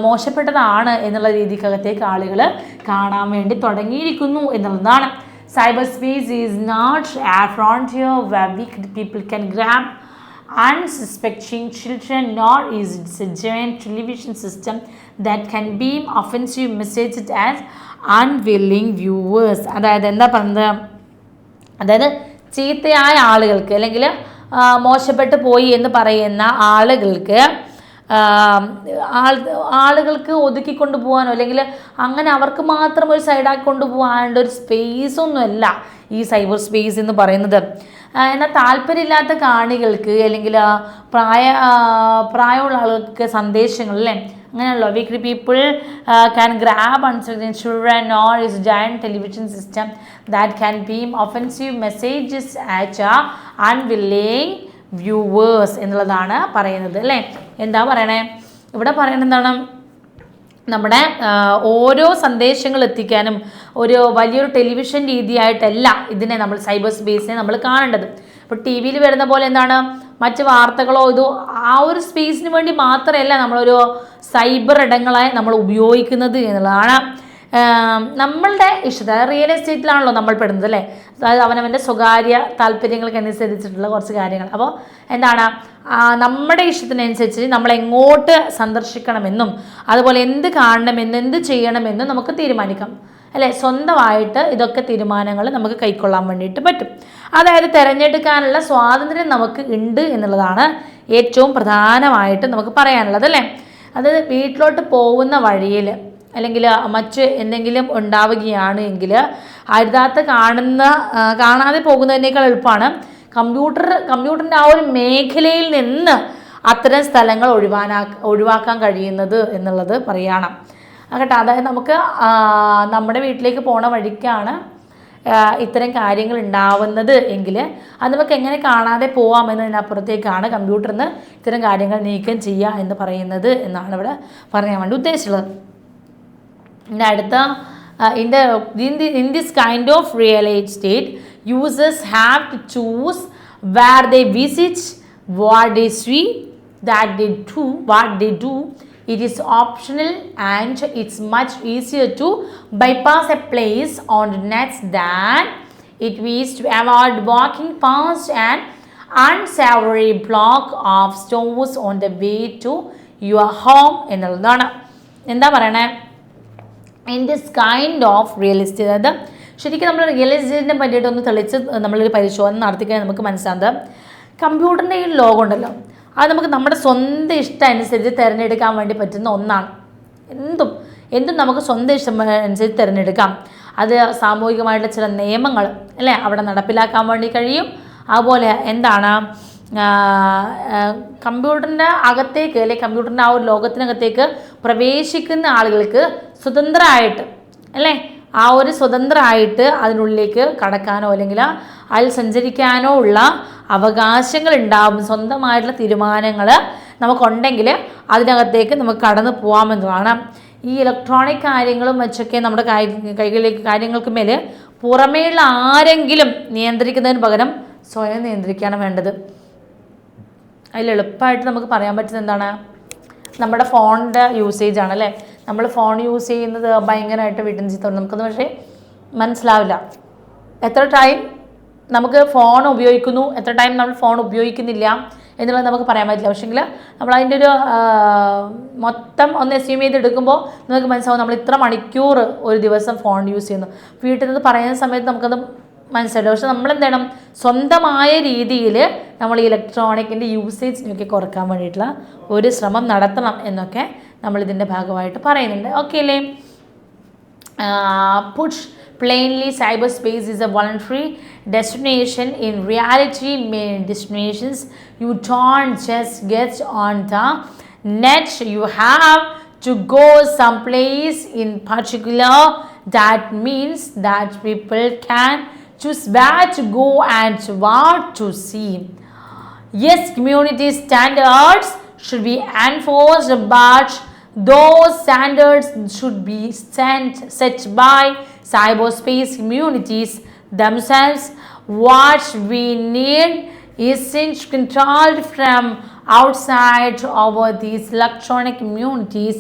മോശപ്പെട്ടതാണ് എന്നുള്ള രീതിക്കകത്തേക്ക് ആളുകൾ കാണാൻ വേണ്ടി തുടങ്ങിയിരിക്കുന്നു എന്നുള്ളതാണ്. Cyber space is not a frontier where wicked people can grab unsuspecting children, nor is it a giant television system that can beam offensive messages as unwilling viewers. അതായത് എന്താ പറയുന്നത്, അതായത് ചീത്തയായ ആളുകൾക്ക് അല്ലെങ്കിൽ മോശപ്പെട്ടു പോയി എന്ന് പറയുന്ന ആളുകൾക്ക് ഒതുക്കിക്കൊണ്ടു പോകാനോ അല്ലെങ്കിൽ അങ്ങനെ അവർക്ക് മാത്രം ഒരു സൈഡാക്കി കൊണ്ടുപോകാനുള്ള ഒരു സ്പേസൊന്നുമല്ല ഈ സൈബർ സ്പേസ് എന്ന് പറയുന്നത്. എന്നാൽ താല്പര്യമില്ലാത്ത കാണികൾക്ക് അല്ലെങ്കിൽ പ്രായമുള്ള ആളുകൾക്ക് സന്ദേശങ്ങൾ അല്ലേ അങ്ങനെയല്ലോ, weak people can grab uncertain children or is giant television system that can beam offensive messages at unwilling viewers എന്നുള്ളതാണ് പറയുന്നത് അല്ലേ. എന്താ പറയണേ ഇവിടെ പറയുന്നത് എന്താണ്, നമ്മുടെ ഓരോ സന്ദേശങ്ങൾ എത്തിക്കാനും ഒരു വലിയൊരു ടെലിവിഷൻ രീതിയായിട്ടല്ല ഇതിനെ നമ്മൾ സൈബർ സ്പേസിനെ നമ്മൾ കാണേണ്ടത്. ഇപ്പോൾ ടി വിയിൽ വരുന്ന പോലെ എന്താണ് മറ്റ് വാർത്തകളോ ഇതോ ആ ഒരു സ്പേസിന് വേണ്ടി മാത്രമല്ല നമ്മളൊരു സൈബർ ഇടങ്ങളായി നമ്മൾ ഉപയോഗിക്കുന്നത് എന്നുള്ളതാണ്. നമ്മളുടെ ഇഷ്ടം റിയൽ എസ്റ്റേറ്റിലാണല്ലോ നമ്മൾ പെടുന്നത് അല്ലേ, അതായത് അവനവൻ്റെ സ്വകാര്യ താല്പര്യങ്ങൾക്ക് അനുസരിച്ചിട്ടുള്ള കുറച്ച് കാര്യങ്ങൾ. അപ്പോൾ എന്താണ് നമ്മുടെ ഇഷ്ടത്തിനനുസരിച്ച് നമ്മൾ എങ്ങോട്ട് സന്ദർശിക്കണമെന്നും അതുപോലെ എന്ത് കാണണമെന്നും എന്ത് ചെയ്യണമെന്നും നമുക്ക് തീരുമാനിക്കാം അല്ലേ. സ്വന്തമായിട്ട് ഇതൊക്കെ തീരുമാനങ്ങൾ നമുക്ക് കൈക്കൊള്ളാൻ വേണ്ടിയിട്ട് പറ്റും. അതായത് തിരഞ്ഞെടുക്കാനുള്ള സ്വാതന്ത്ര്യം നമുക്ക് ഉണ്ട് എന്നുള്ളതാണ് ഏറ്റവും പ്രധാനമായിട്ട് നമുക്ക് പറയാനുള്ളത് അല്ലേ. അത് വീട്ടിലോട്ട് പോകുന്ന വഴിയിൽ അല്ലെങ്കിൽ മറ്റ് എന്തെങ്കിലും ഉണ്ടാവുകയാണ് എങ്കിൽ അരുതാത്ത കാണാതെ പോകുന്നതിനേക്കാൾ എളുപ്പമാണ് കമ്പ്യൂട്ടറിൻ്റെ ആ ഒരു മേഖലയിൽ നിന്ന് അത്തരം സ്ഥലങ്ങൾ ഒഴിവാക്കാൻ കഴിയുന്നത് എന്നുള്ളത് പറയണം കേട്ടോ. അതായത് നമുക്ക് നമ്മുടെ വീട്ടിലേക്ക് പോണ വഴിക്കാണ് ഇത്തരം കാര്യങ്ങൾ ഉണ്ടാവുന്നത് എങ്കിൽ അത് നമുക്ക് എങ്ങനെ കാണാതെ പോവാമെന്നതിനപ്പുറത്തേക്കാണ് കമ്പ്യൂട്ടറിൽ നിന്ന് ഇത്തരം കാര്യങ്ങൾ നീക്കം ചെയ്യുക എന്ന് പറയുന്നത് എന്നാണ് ഇവിടെ പറയാൻ വേണ്ടി ഉദ്ദേശിച്ചുള്ളത്. പിന്നെ അടുത്ത in this kind of real estate, users have to choose where they visit, what they see, what they do. It is optional and it's much easier to bypass a place on the net than it is to avoid walking past an unsavory block of stores on the way to your home എന്നുള്ളതാണ്. എന്താ പറയണേ, in this kind of real estate, അതായത് ശരിക്കും നമ്മൾ real എസ്റ്റേറ്റിനെ പറ്റിയിട്ടൊന്ന് തെളിച്ച് നമ്മളൊരു പരിശോധന നടത്തിക്കഴിഞ്ഞാൽ നമുക്ക് മനസ്സിലാകുന്നത് കമ്പ്യൂട്ടറിൻ്റെ ഈ ലോകം ഉണ്ടല്ലോ, അത് നമുക്ക് നമ്മുടെ സ്വന്തം ഇഷ്ടം അനുസരിച്ച് തിരഞ്ഞെടുക്കാൻ വേണ്ടി പറ്റുന്ന ഒന്നാണ്. എന്തും നമുക്ക് സ്വന്തം ഇഷ്ടം അനുസരിച്ച് തിരഞ്ഞെടുക്കാം. അത് സാമൂഹികമായിട്ടുള്ള ചില നിയമങ്ങൾ അല്ലേ അവിടെ നടപ്പിലാക്കാൻ വേണ്ടി കഴിയും. അതുപോലെ എന്താണ് കമ്പ്യൂട്ടറിൻ്റെ അകത്തേക്ക് അല്ലെങ്കിൽ കമ്പ്യൂട്ടറിൻ്റെ ആ ഒരു ലോകത്തിനകത്തേക്ക് പ്രവേശിക്കുന്ന ആളുകൾക്ക് സ്വതന്ത്രമായിട്ട് അല്ലേ ആ ഒരു സ്വതന്ത്രമായിട്ട് അതിനുള്ളിലേക്ക് കടക്കാനോ അല്ലെങ്കിൽ അതിൽ സഞ്ചരിക്കാനോ ഉള്ള അവകാശങ്ങൾ ഉണ്ടാവും. സ്വന്തമായിട്ടുള്ള തീരുമാനങ്ങൾ നമുക്കുണ്ടെങ്കിൽ അതിനകത്തേക്ക് നമുക്ക് കടന്നു പോകാമെന്നതാണ്. ഈ ഇലക്ട്രോണിക് കാര്യങ്ങളും വെച്ചൊക്കെ നമ്മുടെ കാര്യങ്ങൾക്ക് മേൽ പുറമേയുള്ള ആരെങ്കിലും നിയന്ത്രിക്കുന്നതിന് പകരം സ്വയം നിയന്ത്രിക്കുകയാണ് വേണ്ടത്. അതിൽ എളുപ്പമായിട്ട് നമുക്ക് പറയാൻ പറ്റുന്നത് എന്താണ്, നമ്മുടെ ഫോണിൻ്റെ യൂസേജ് ആണ് അല്ലേ. നമ്മൾ ഫോൺ യൂസ് ചെയ്യുന്നത് ഭയങ്കരമായിട്ട് വീട്ടിൽ തോന്നും, നമുക്കത് പക്ഷേ മനസ്സിലാവില്ല. എത്ര ടൈം നമുക്ക് ഫോൺ ഉപയോഗിക്കുന്നു, എത്ര ടൈം നമ്മൾ ഫോൺ ഉപയോഗിക്കുന്നില്ല എന്നുള്ളത് നമുക്ക് പറയാൻ പറ്റില്ല. പക്ഷേങ്കിൽ നമ്മൾ അതിൻ്റെ ഒരു മൊത്തം ഒന്ന് എസ്യൂം ചെയ്തെടുക്കുമ്പോൾ നമുക്ക് മനസ്സിലാവും നമ്മൾ ഇത്ര മണിക്കൂർ ഒരു ദിവസം ഫോൺ യൂസ് ചെയ്യുന്നു. വീട്ടിൽ നിന്ന് പറയുന്ന സമയത്ത് നമുക്കത് മനസ്സിലായില്ല. പക്ഷെ നമ്മളെന്ത് ചെയ്യണം, സ്വന്തമായ രീതിയിൽ നമ്മൾ ഇലക്ട്രോണിക്കിൻ്റെ യൂസേജിനൊക്കെ കുറക്കാൻ വേണ്ടിയിട്ടുള്ള ഒരു ശ്രമം നടത്തണം എന്നൊക്കെ നമ്മളിതിൻ്റെ ഭാഗമായിട്ട് പറയുന്നുണ്ട്. ഓക്കെ അല്ലേ. Push plainly, cyberspace is a voluntary destination. In reality, many destinations you don't just get on the net. You have to go someplace in particular. That means that people can choose where to go and what to see. Yes, community standards should be enforced, but those standards should be set by cyberspace communities themselves. What we need isn't controlled from outside over these electronic communities.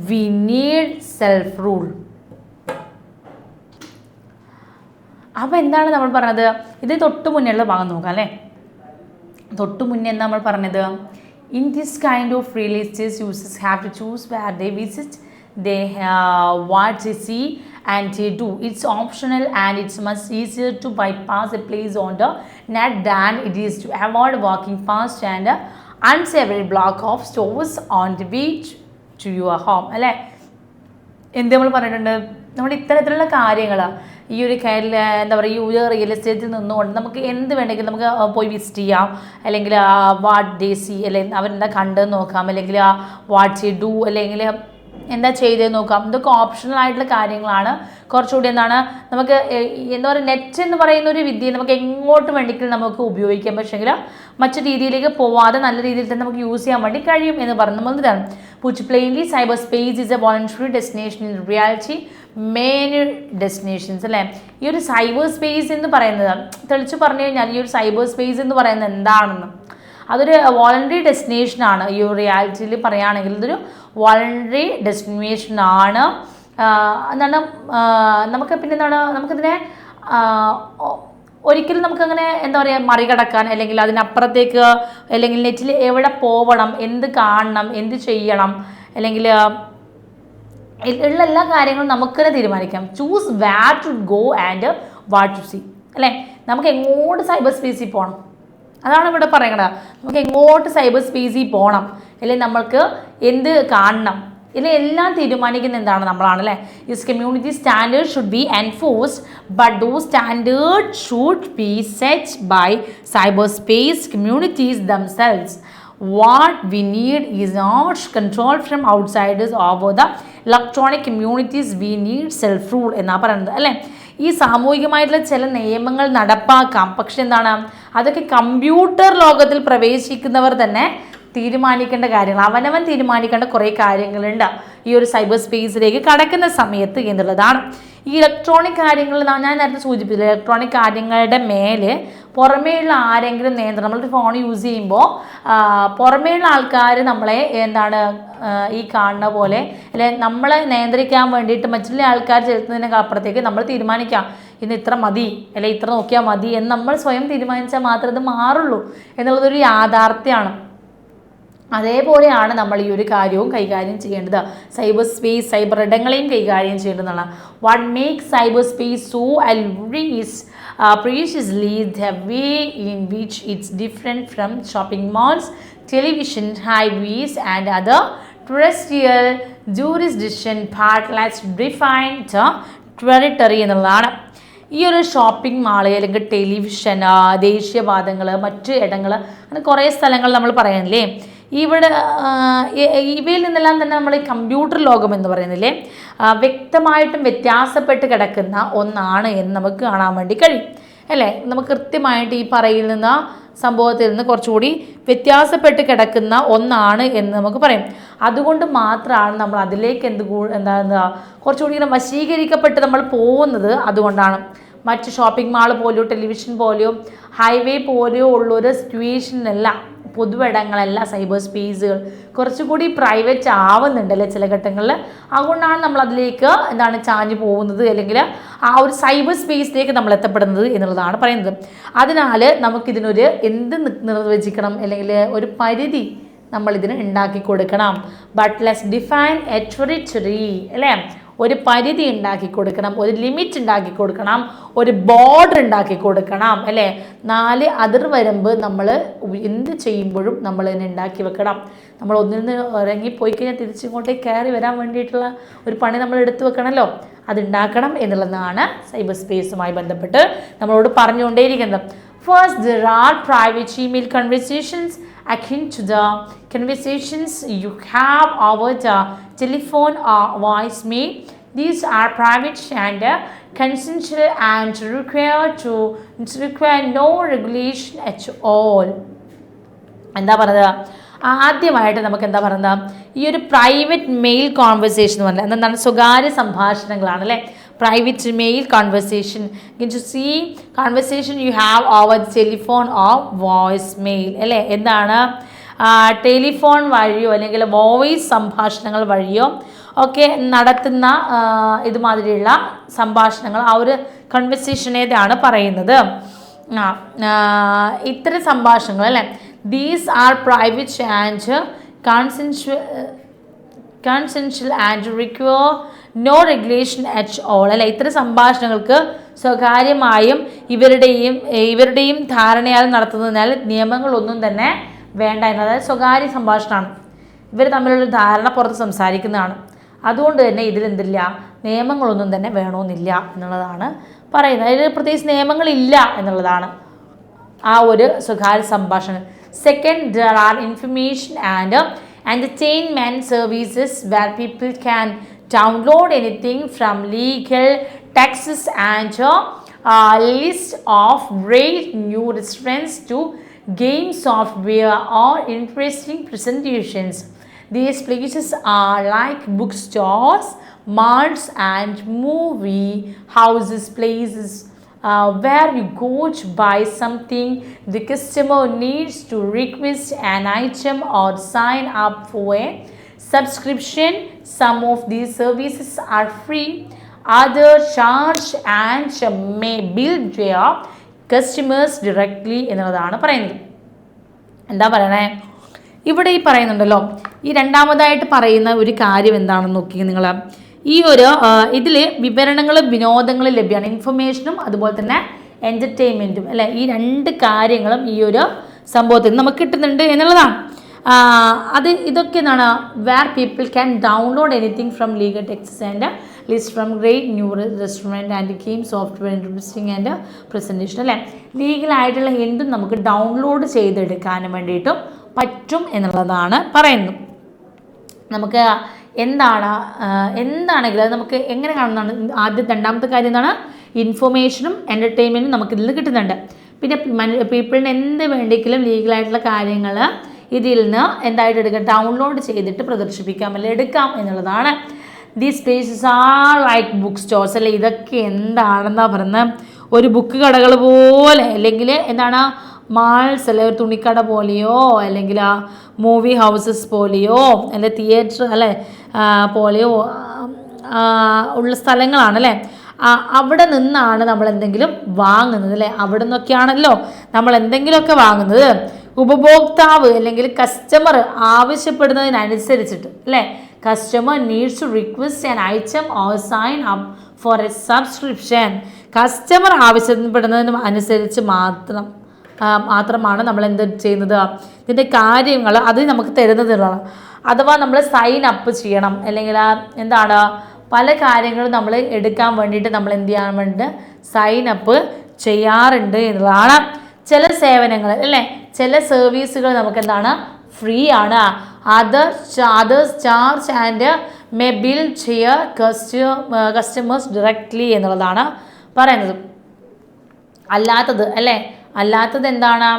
We need self-rule. അപ്പോൾ എന്താണ് നമ്മൾ പറഞ്ഞത്, ഇത് തൊട്ട് മുന്നേയുള്ള ഭാഗം നോക്കാം അല്ലേ. തൊട്ട് മുന്നേ എന്താ നമ്മൾ പറഞ്ഞത്, in this kind of real estate, users have to choose where they visit, what they see and they do. It's optional and it's much easier to bypass a place on the net than it is to avoid walking past an unsavory block of stores on the way to your home അല്ലേ. എന്ത് നമ്മൾ പറഞ്ഞിട്ടുണ്ട്, നമ്മുടെ ഇത്തരത്തിലുള്ള കാര്യങ്ങൾ ഈ ഒരു എന്താ പറയുക, ഈ ഒരു റിയൽ എസ്റ്റേറ്റിൽ നിന്നുകൊണ്ട് നമുക്ക് എന്ത് വേണമെങ്കിലും നമുക്ക് പോയി വിസിറ്റ് ചെയ്യാം, അല്ലെങ്കിൽ വാട്ട് ഡേ സി അല്ലെങ്കിൽ അവരെന്താ കണ്ടെന്ന് നോക്കാം, അല്ലെങ്കിൽ വാട്ട് ഡേ ഡു അല്ലെങ്കിൽ എന്താ ചെയ്തതെന്ന് നോക്കാം. ഇതൊക്കെ ഓപ്ഷണൽ ആയിട്ടുള്ള കാര്യങ്ങളാണ്. കുറച്ചുകൂടി എന്താണ് നമുക്ക് എന്താ പറയുക, നെറ്റ് എന്ന് പറയുന്ന ഒരു വിദ്യ നമുക്ക് എങ്ങോട്ട് വേണമെങ്കിലും നമുക്ക് ഉപയോഗിക്കാം. പക്ഷേങ്കിൽ മറ്റു രീതിയിലേക്ക് പോവാതെ നല്ല രീതിയിൽ തന്നെ നമുക്ക് യൂസ് ചെയ്യാൻ വേണ്ടി കഴിയും എന്ന് പറഞ്ഞു നമ്മൾ ഇതാണ്. which plainly cyberspace is a voluntary destination. In reality many destinations അല്ലേ. ഈ ഒരു സൈബർ സ്പേസ് എന്ന് പറയുന്നത് തെളിച്ച് പറഞ്ഞു കഴിഞ്ഞാൽ ഈ ഒരു സൈബർ സ്പേസ് എന്ന് പറയുന്നത് എന്താണെന്ന്, അതൊരു വോളണ്ടറി ഡെസ്റ്റിനേഷനാണ്. ഈ ഒരു റിയാലിറ്റിയിൽ പറയുകയാണെങ്കിൽ ഇതൊരു വോളണ്ടറി ഡെസ്റ്റിനേഷനാണ്. എന്താണ് നമുക്ക് പിന്നെ എന്താണ് നമുക്കിതിനെ ഒരിക്കലും നമുക്കങ്ങനെ എന്താ പറയുക മറികടക്കാൻ അല്ലെങ്കിൽ അതിനപ്പുറത്തേക്ക് അല്ലെങ്കിൽ നെറ്റിൽ എവിടെ പോവണം, എന്ത് കാണണം, എന്ത് ചെയ്യണം, അല്ലെങ്കിൽ ഉള്ള എല്ലാ കാര്യങ്ങളും നമുക്ക് തന്നെ തീരുമാനിക്കാം. Choose where to go and what to see അല്ലേ. നമുക്ക് എങ്ങോട്ട് സൈബർ സ്പേസിൽ പോകണം, അതാണ് ഇവിടെ പറയുന്നത്. നമുക്ക് എങ്ങോട്ട് സൈബർ സ്പേസിൽ പോകണം, അല്ലെങ്കിൽ നമ്മൾക്ക് എന്ത് കാണണം, ഇതിൽ എല്ലാം തീരുമാനിക്കുന്ന എന്താണ് നമ്മളാണ് അല്ലേ. This community standard should be enforced but those standard should be set by cyber space communities themselves. What we need is not control from outsiders over the electronic communities. We need self-rule എന്നാണ് പറയുന്നത് അല്ലേ. ഈ സാമൂഹികമായിട്ടുള്ള ചില നിയമങ്ങൾ നടപ്പാക്കാം, പക്ഷെ എന്താണ്, അതൊക്കെ computer ലോകത്തിൽ പ്രവേശിക്കുന്നവർ തന്നെ തീരുമാനിക്കേണ്ട കാര്യങ്ങൾ, അവനവൻ തീരുമാനിക്കേണ്ട കുറേ കാര്യങ്ങളുണ്ട് ഈ ഒരു സൈബർ സ്പേസിലേക്ക് കടക്കുന്ന സമയത്ത് എന്നുള്ളതാണ്. ഈ ഇലക്ട്രോണിക് കാര്യങ്ങൾ ഞാൻ നേരത്തെ സൂചിപ്പിച്ചില്ല, ഇലക്ട്രോണിക് കാര്യങ്ങളുടെ മേലെ പുറമേയുള്ള ആരെങ്കിലും നിയന്ത്രണം, നമ്മൾ ഫോൺ യൂസ് ചെയ്യുമ്പോൾ പുറമേയുള്ള ആൾക്കാർ നമ്മളെ എന്താണ് ഈ കാണുന്ന പോലെ അല്ലെ നമ്മളെ നിയന്ത്രിക്കാൻ വേണ്ടിയിട്ട് മറ്റുള്ള ആൾക്കാർ ചെലുത്തുന്നതിനൊക്കെ അപ്പുറത്തേക്ക് നമ്മൾ തീരുമാനിക്കാം ഇന്ന് ഇത്ര മതി അല്ലെ ഇത്ര നോക്കിയാൽ മതി എന്ന് നമ്മൾ സ്വയം തീരുമാനിച്ചാൽ മാത്രമേ ഇത് മാറുള്ളൂ എന്നുള്ളതൊരു യാഥാർത്ഥ്യമാണ്. അതേപോലെയാണ് നമ്മൾ ഈ ഒരു കാര്യവും കൈകാര്യം ചെയ്യേണ്ടത്. സൈബർ സ്പേസ്, സൈബർ ഇടങ്ങളെയും കൈകാര്യം ചെയ്യേണ്ടതാണ്. What makes cyber space so alluring is preciously the way in which it's different from shopping malls, television, highways and other terrestrial jurisdiction part. Let's define the territory എന്നുള്ളതാണ്. ഈ ഒരു shopping mall അല്ലെങ്കിൽ television, ദേശീയപാതകൾ, മറ്റ് ഇടങ്ങൾ, അങ്ങനെ കുറേ സ്ഥലങ്ങൾ നമ്മൾ പറയുന്നില്ലേ. ഇവിടെ ഇവയിൽ നിന്നെല്ലാം തന്നെ നമ്മൾ ഈ കമ്പ്യൂട്ടർ ലോകം എന്ന് പറയുന്നില്ലേ വ്യക്തമായിട്ടും വ്യത്യാസപ്പെട്ട് കിടക്കുന്ന ഒന്നാണ് എന്ന് നമുക്ക് കാണാൻ വേണ്ടി കഴിയും അല്ലേ. നമുക്ക് കൃത്യമായിട്ട് ഈ പറയുന്ന സംഭവത്തിൽ നിന്ന് കുറച്ചുകൂടി വ്യത്യാസപ്പെട്ട് കിടക്കുന്ന ഒന്നാണ് എന്ന് നമുക്ക് പറയും. അതുകൊണ്ട് മാത്രമാണ് നമ്മൾ അതിലേക്ക് എന്താ കുറച്ചുകൂടി ഇങ്ങനെ വശീകരിക്കപ്പെട്ട് നമ്മൾ പോകുന്നത്. അതുകൊണ്ടാണ് മറ്റ് ഷോപ്പിംഗ് മാൾ പോലെയോ ടെലിവിഷൻ പോലെയോ ഹൈവേ പോലെയോ ഉള്ളൊരു സിറ്റുവേഷനിലല്ല, പൊതുവിടങ്ങളല്ല സൈബർ സ്പേസുകൾ കുറച്ചുകൂടി പ്രൈവറ്റ് ആവുന്നുണ്ടല്ലേ ചില ഘട്ടങ്ങളിൽ. അതുകൊണ്ടാണ് നമ്മൾ അതിലേക്ക് എന്താണ് ചാഞ്ഞു പോകുന്നത്, അല്ലെങ്കിൽ ആ ഒരു സൈബർ സ്പേസിലേക്ക് നമ്മൾ എത്തപ്പെടുന്നത് എന്നുള്ളതാണ് പറയുന്നത്. അതിനാൽ നമുക്കിതിനൊരു എന്ത് നിർവചിക്കണം, അല്ലെങ്കിൽ ഒരു പരിധി നമ്മളിതിന് ഉണ്ടാക്കി കൊടുക്കണം. But let's define A territory അല്ലേ. ഒരു പരിധി ഉണ്ടാക്കി കൊടുക്കണം, ഒരു ലിമിറ്റ് ഉണ്ടാക്കി കൊടുക്കണം, ഒരു ബോർഡർ ഉണ്ടാക്കി കൊടുക്കണം അല്ലേ. 4 അതിർവരമ്പ് നമ്മൾ എന്ത് ചെയ്യുമ്പോഴും നമ്മൾ ഇതിനെ ഉണ്ടാക്കി വെക്കണം. നമ്മൾ ഒന്നിൽ നിന്ന് ഇറങ്ങിപ്പോയി കഴിഞ്ഞാൽ തിരിച്ചിങ്ങോട്ടേക്ക് കയറി വരാൻ വേണ്ടിയിട്ടുള്ള ഒരു പണി നമ്മൾ എടുത്തു വെക്കണമല്ലോ, അതുണ്ടാക്കണം എന്നുള്ളതാണ് സൈബർ സ്പേസുമായി ബന്ധപ്പെട്ട് നമ്മളോട് പറഞ്ഞുകൊണ്ടേയിരിക്കുന്നത്. First, there are private email conversations akin to the conversations you have over the telephone or voicemail. These are private and consensual and require no regulation at all. എന്താ പറയുക, ആദ്യമായിട്ട് നമുക്ക് എന്താ പറയുന്നത്, ഈ ഒരു പ്രൈവറ്റ് മെയിൽ കോൺവെർസേഷൻ എന്ന് പറഞ്ഞാൽ എന്താണ്, സ്വകാര്യ സംഭാഷണങ്ങളാണ് അല്ലേ. Private mail conversation to see conversation you have over telephone or voice mail അല്ലേ. എന്താണ്, ടെലിഫോൺ വഴിയോ അല്ലെങ്കിൽ വോയിസ് സംഭാഷണങ്ങൾ വഴിയോ ഒക്കെ നടത്തുന്ന ഇതുമാതിരിയുള്ള സംഭാഷണങ്ങൾ, ആ ഒരു കൺവെർസേഷനേതാണ് പറയുന്നത്. ഇത്തരം സംഭാഷണങ്ങൾ അല്ലേ. These are private and consensual and require no regulation at all അല്ലേ. ഇത്തരം സംഭാഷണങ്ങൾക്ക് സ്വകാര്യമായും ഇവരുടെയും ധാരണയാൽ നടത്തുന്നതിനാൽ നിയമങ്ങളൊന്നും തന്നെ വേണ്ട എന്നത്. അതായത് സ്വകാര്യ സംഭാഷണമാണ്, ഇവർ തമ്മിലുള്ള ധാരണ പുറത്ത് സംസാരിക്കുന്നതാണ്. അതുകൊണ്ട് തന്നെ ഇതിലെന്തില്ല, നിയമങ്ങളൊന്നും തന്നെ വേണമെന്നില്ല എന്നുള്ളതാണ് പറയുന്നത്. അതിൽ പ്രത്യേകിച്ച് നിയമങ്ങളില്ല എന്നുള്ളതാണ് ആ ഒരു സ്വകാര്യ സംഭാഷണം. Second, there are information and entertainment services where people can download anything from legal texts and list of great new restaurants to game software or interesting presentations. These places are like bookstores, malls and movie houses, places where you go to buy something. The customer needs to request an item or sign up for a subscription. Some of these services are free, others charge and may bill their customers directly എന്നുള്ളതാണ് പറയുന്നത്. എന്താ പറയണേ, ഇവിടെ ഈ പറയുന്നുണ്ടല്ലോ, ഈ രണ്ടാമതായിട്ട് പറയുന്ന ഒരു കാര്യം എന്താണെന്ന് നോക്കി നിങ്ങൾ. ഈ ഒരു ഇതിൽ വിവരണങ്ങളും വിനോദങ്ങളും ലഭ്യമാണ്, ഇൻഫർമേഷനും അതുപോലെ തന്നെ എൻ്റർടൈൻമെൻറ്റും അല്ലേ. ഈ 2 കാര്യങ്ങളും ഈ ഒരു സംഭവത്തിൽ നമുക്ക് കിട്ടുന്നുണ്ട് എന്നുള്ളതാണ്. അത് ഇതൊക്കെ എന്താണ് where people can download anything from legal texts and list from great new restaurant and game software interesting and presentation അല്ലേ. ലീഗലായിട്ടുള്ള എന്തും നമുക്ക് ഡൗൺലോഡ് ചെയ്തെടുക്കാനും വേണ്ടിയിട്ടും പറ്റും എന്നുള്ളതാണ് പറയുന്നത്. നമുക്ക് എന്താണെങ്കിലും അത് നമുക്ക് എങ്ങനെ കാണുന്നതാണ്. രണ്ടാമത്തെ കാര്യം എന്താണ്, ഇൻഫർമേഷനും എൻ്റർടൈൻമെൻറ്റും നമുക്കിതിൽ നിന്ന് കിട്ടുന്നുണ്ട്. പിന്നെ പീപ്പിളിന് എന്ത് വേണ്ടെങ്കിലും ലീഗലായിട്ടുള്ള കാര്യങ്ങൾ ഇതിൽ നിന്ന് എന്തായിട്ട് എടുക്കാം, ഡൗൺലോഡ് ചെയ്തിട്ട് പ്രദർശിപ്പിക്കാം അല്ലെങ്കിൽ എടുക്കാം എന്നുള്ളതാണ്. These places are like book stores അല്ലെ. ഇതൊക്കെ എന്താണെന്നാ പറയുന്നത്, ഒരു ബുക്ക് കടകൾ പോലെ അല്ലെങ്കിൽ എന്താണ് മാൾസ് അല്ലെ, ഒരു തുണിക്കട പോലെയോ അല്ലെങ്കിൽ മൂവി ഹൗസസ് പോലെയോ അല്ലെ തിയേറ്റർ അല്ലെ പോലെയോ ഉള്ള സ്ഥലങ്ങളാണ് അല്ലേ. അവിടെ നിന്നാണ് നമ്മൾ എന്തെങ്കിലും വാങ്ങുന്നത് അല്ലേ. അവിടെ നിന്നൊക്കെയാണല്ലോ നമ്മൾ എന്തെങ്കിലുമൊക്കെ വാങ്ങുന്നത്. ഉപഭോക്താവ് അല്ലെങ്കിൽ കസ്റ്റമർ ആവശ്യപ്പെടുന്നതിനനുസരിച്ചിട്ട് അല്ലേ. Customer needs to request an item or sign up for a subscription. Customer ആവശ്യപ്പെടുന്നതിന് അനുസരിച്ച് മാത്രമാണ് നമ്മൾ എന്ത് ചെയ്യുന്നത്, ഇതിൻ്റെ കാര്യങ്ങൾ അത് നമുക്ക് തരുന്നതിനാണ്. അഥവാ നമ്മൾ സൈൻ അപ്പ് ചെയ്യണം അല്ലെങ്കിൽ എന്താണ് പല കാര്യങ്ങളും നമ്മൾ എടുക്കാൻ വേണ്ടിയിട്ട് നമ്മൾ എന്ത് ചെയ്യാൻ വേണ്ടിയിട്ട് സൈൻ അപ്പ് ചെയ്യാറുണ്ട് എന്നുള്ളതാണ്. ചില സേവനങ്ങൾ അല്ലേ, ചില സർവീസുകൾ നമുക്ക് എന്താണ് ഫ്രീ ആണ്. Others charge and may bill share customers directly എന്നുള്ളതാണ് പറയുന്നത്. അല്ലാത്തത് അല്ലേ, അല്ലാത്തത് എന്താണ്,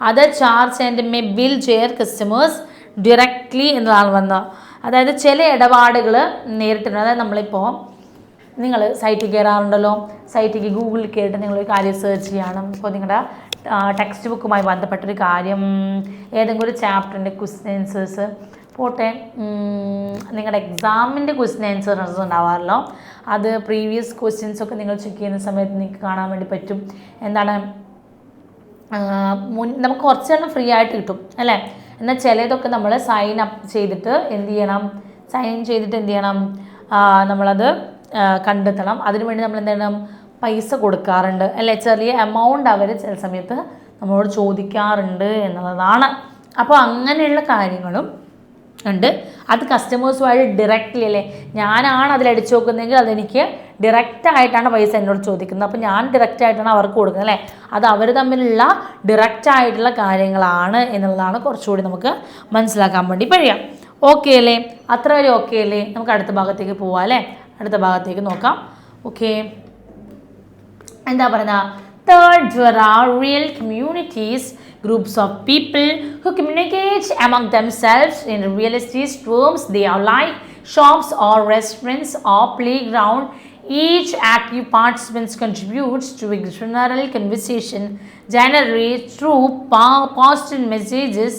other charge and may bill share customers directly എന്നതാണ് വന്നത്. അതായത് ചില ഇടപാടുകൾ നേരിട്ടുണ്ട്. അതായത് നമ്മളിപ്പോൾ നിങ്ങൾ സൈറ്റിൽ കയറാറുണ്ടല്ലോ, സൈറ്റിൽ ഗൂഗിളിൽ കയറിയിട്ട് നിങ്ങളൊരു കാര്യം സെർച്ച് ചെയ്യണം. ഇപ്പോൾ നിങ്ങളുടെ ടെക്സ്റ്റ് ബുക്കുമായി ബന്ധപ്പെട്ടൊരു കാര്യം, ഏതെങ്കിലും ഒരു ചാപ്റ്ററിൻ്റെ ക്വസ്റ്റ്യൻ ആൻസേഴ്സ് പോട്ടെ, നിങ്ങളുടെ എക്സാമിൻ്റെ ക്വസ്റ്റ്യൻ ആൻസേഴ്സ് ഉണ്ടാവാറല്ലോ, അത് പ്രീവിയസ് ക്വസ്റ്റ്യൻസൊക്കെ നിങ്ങൾ ചെക്ക് ചെയ്യുന്ന സമയത്ത് നിങ്ങൾക്ക് കാണാൻ വേണ്ടി പറ്റും. എന്താണ് നമുക്ക് കുറച്ചെണ്ണം ഫ്രീ ആയിട്ട് കിട്ടും അല്ലേ. എന്നാൽ ചിലതൊക്കെ നമ്മൾ സൈൻ അപ്പ് ചെയ്തിട്ട് എന്ത് ചെയ്യണം, നമ്മളത് കണ്ടെത്തണം. അതിനുവേണ്ടി നമ്മൾ എന്ത് ചെയ്യണം, പൈസ കൊടുക്കാറുണ്ട് അല്ലേ. ചെറിയ എമൗണ്ട് അവർ ചില സമയത്ത് നമ്മളോട് ചോദിക്കാറുണ്ട് എന്നുള്ളതാണ്. അപ്പോൾ അങ്ങനെയുള്ള കാര്യങ്ങളും ഉണ്ട്. അത് കസ്റ്റമേഴ്സുമായിട്ട് ഡയറക്റ്റ്ലി അല്ലേ, ഞാനാണ് അതിൽ അടിച്ചു നോക്കുന്നതെങ്കിൽ അതെനിക്ക് ഡയറക്റ്റായിട്ടാണ് പൈസ എന്നോട് ചോദിക്കുന്നത്. അപ്പോൾ ഞാൻ ഡയറക്റ്റായിട്ടാണ് അവർക്ക് കൊടുക്കുന്നത് അല്ലേ. അത് അവർ തമ്മിലുള്ള ഡയറക്റ്റായിട്ടുള്ള കാര്യങ്ങളാണ് എന്നുള്ളതാണ് കുറച്ചുകൂടി നമുക്ക് മനസ്സിലാക്കാൻ വേണ്ടി കഴിയാം. ഓക്കെ അല്ലേ, അത്ര വരെ ഓക്കെ അല്ലേ. നമുക്ക് അടുത്ത ഭാഗത്തേക്ക് പോവാം അല്ലേ. അടുത്ത ഭാഗത്തേക്ക് നോക്കാം. ഓക്കെ, എന്താ പറയുക, third, there are real communities, groups of people who communicate among themselves in realistic terms. They are like shops or restaurants or playground. Each active participant contributes to a general conversation generated through posted messages.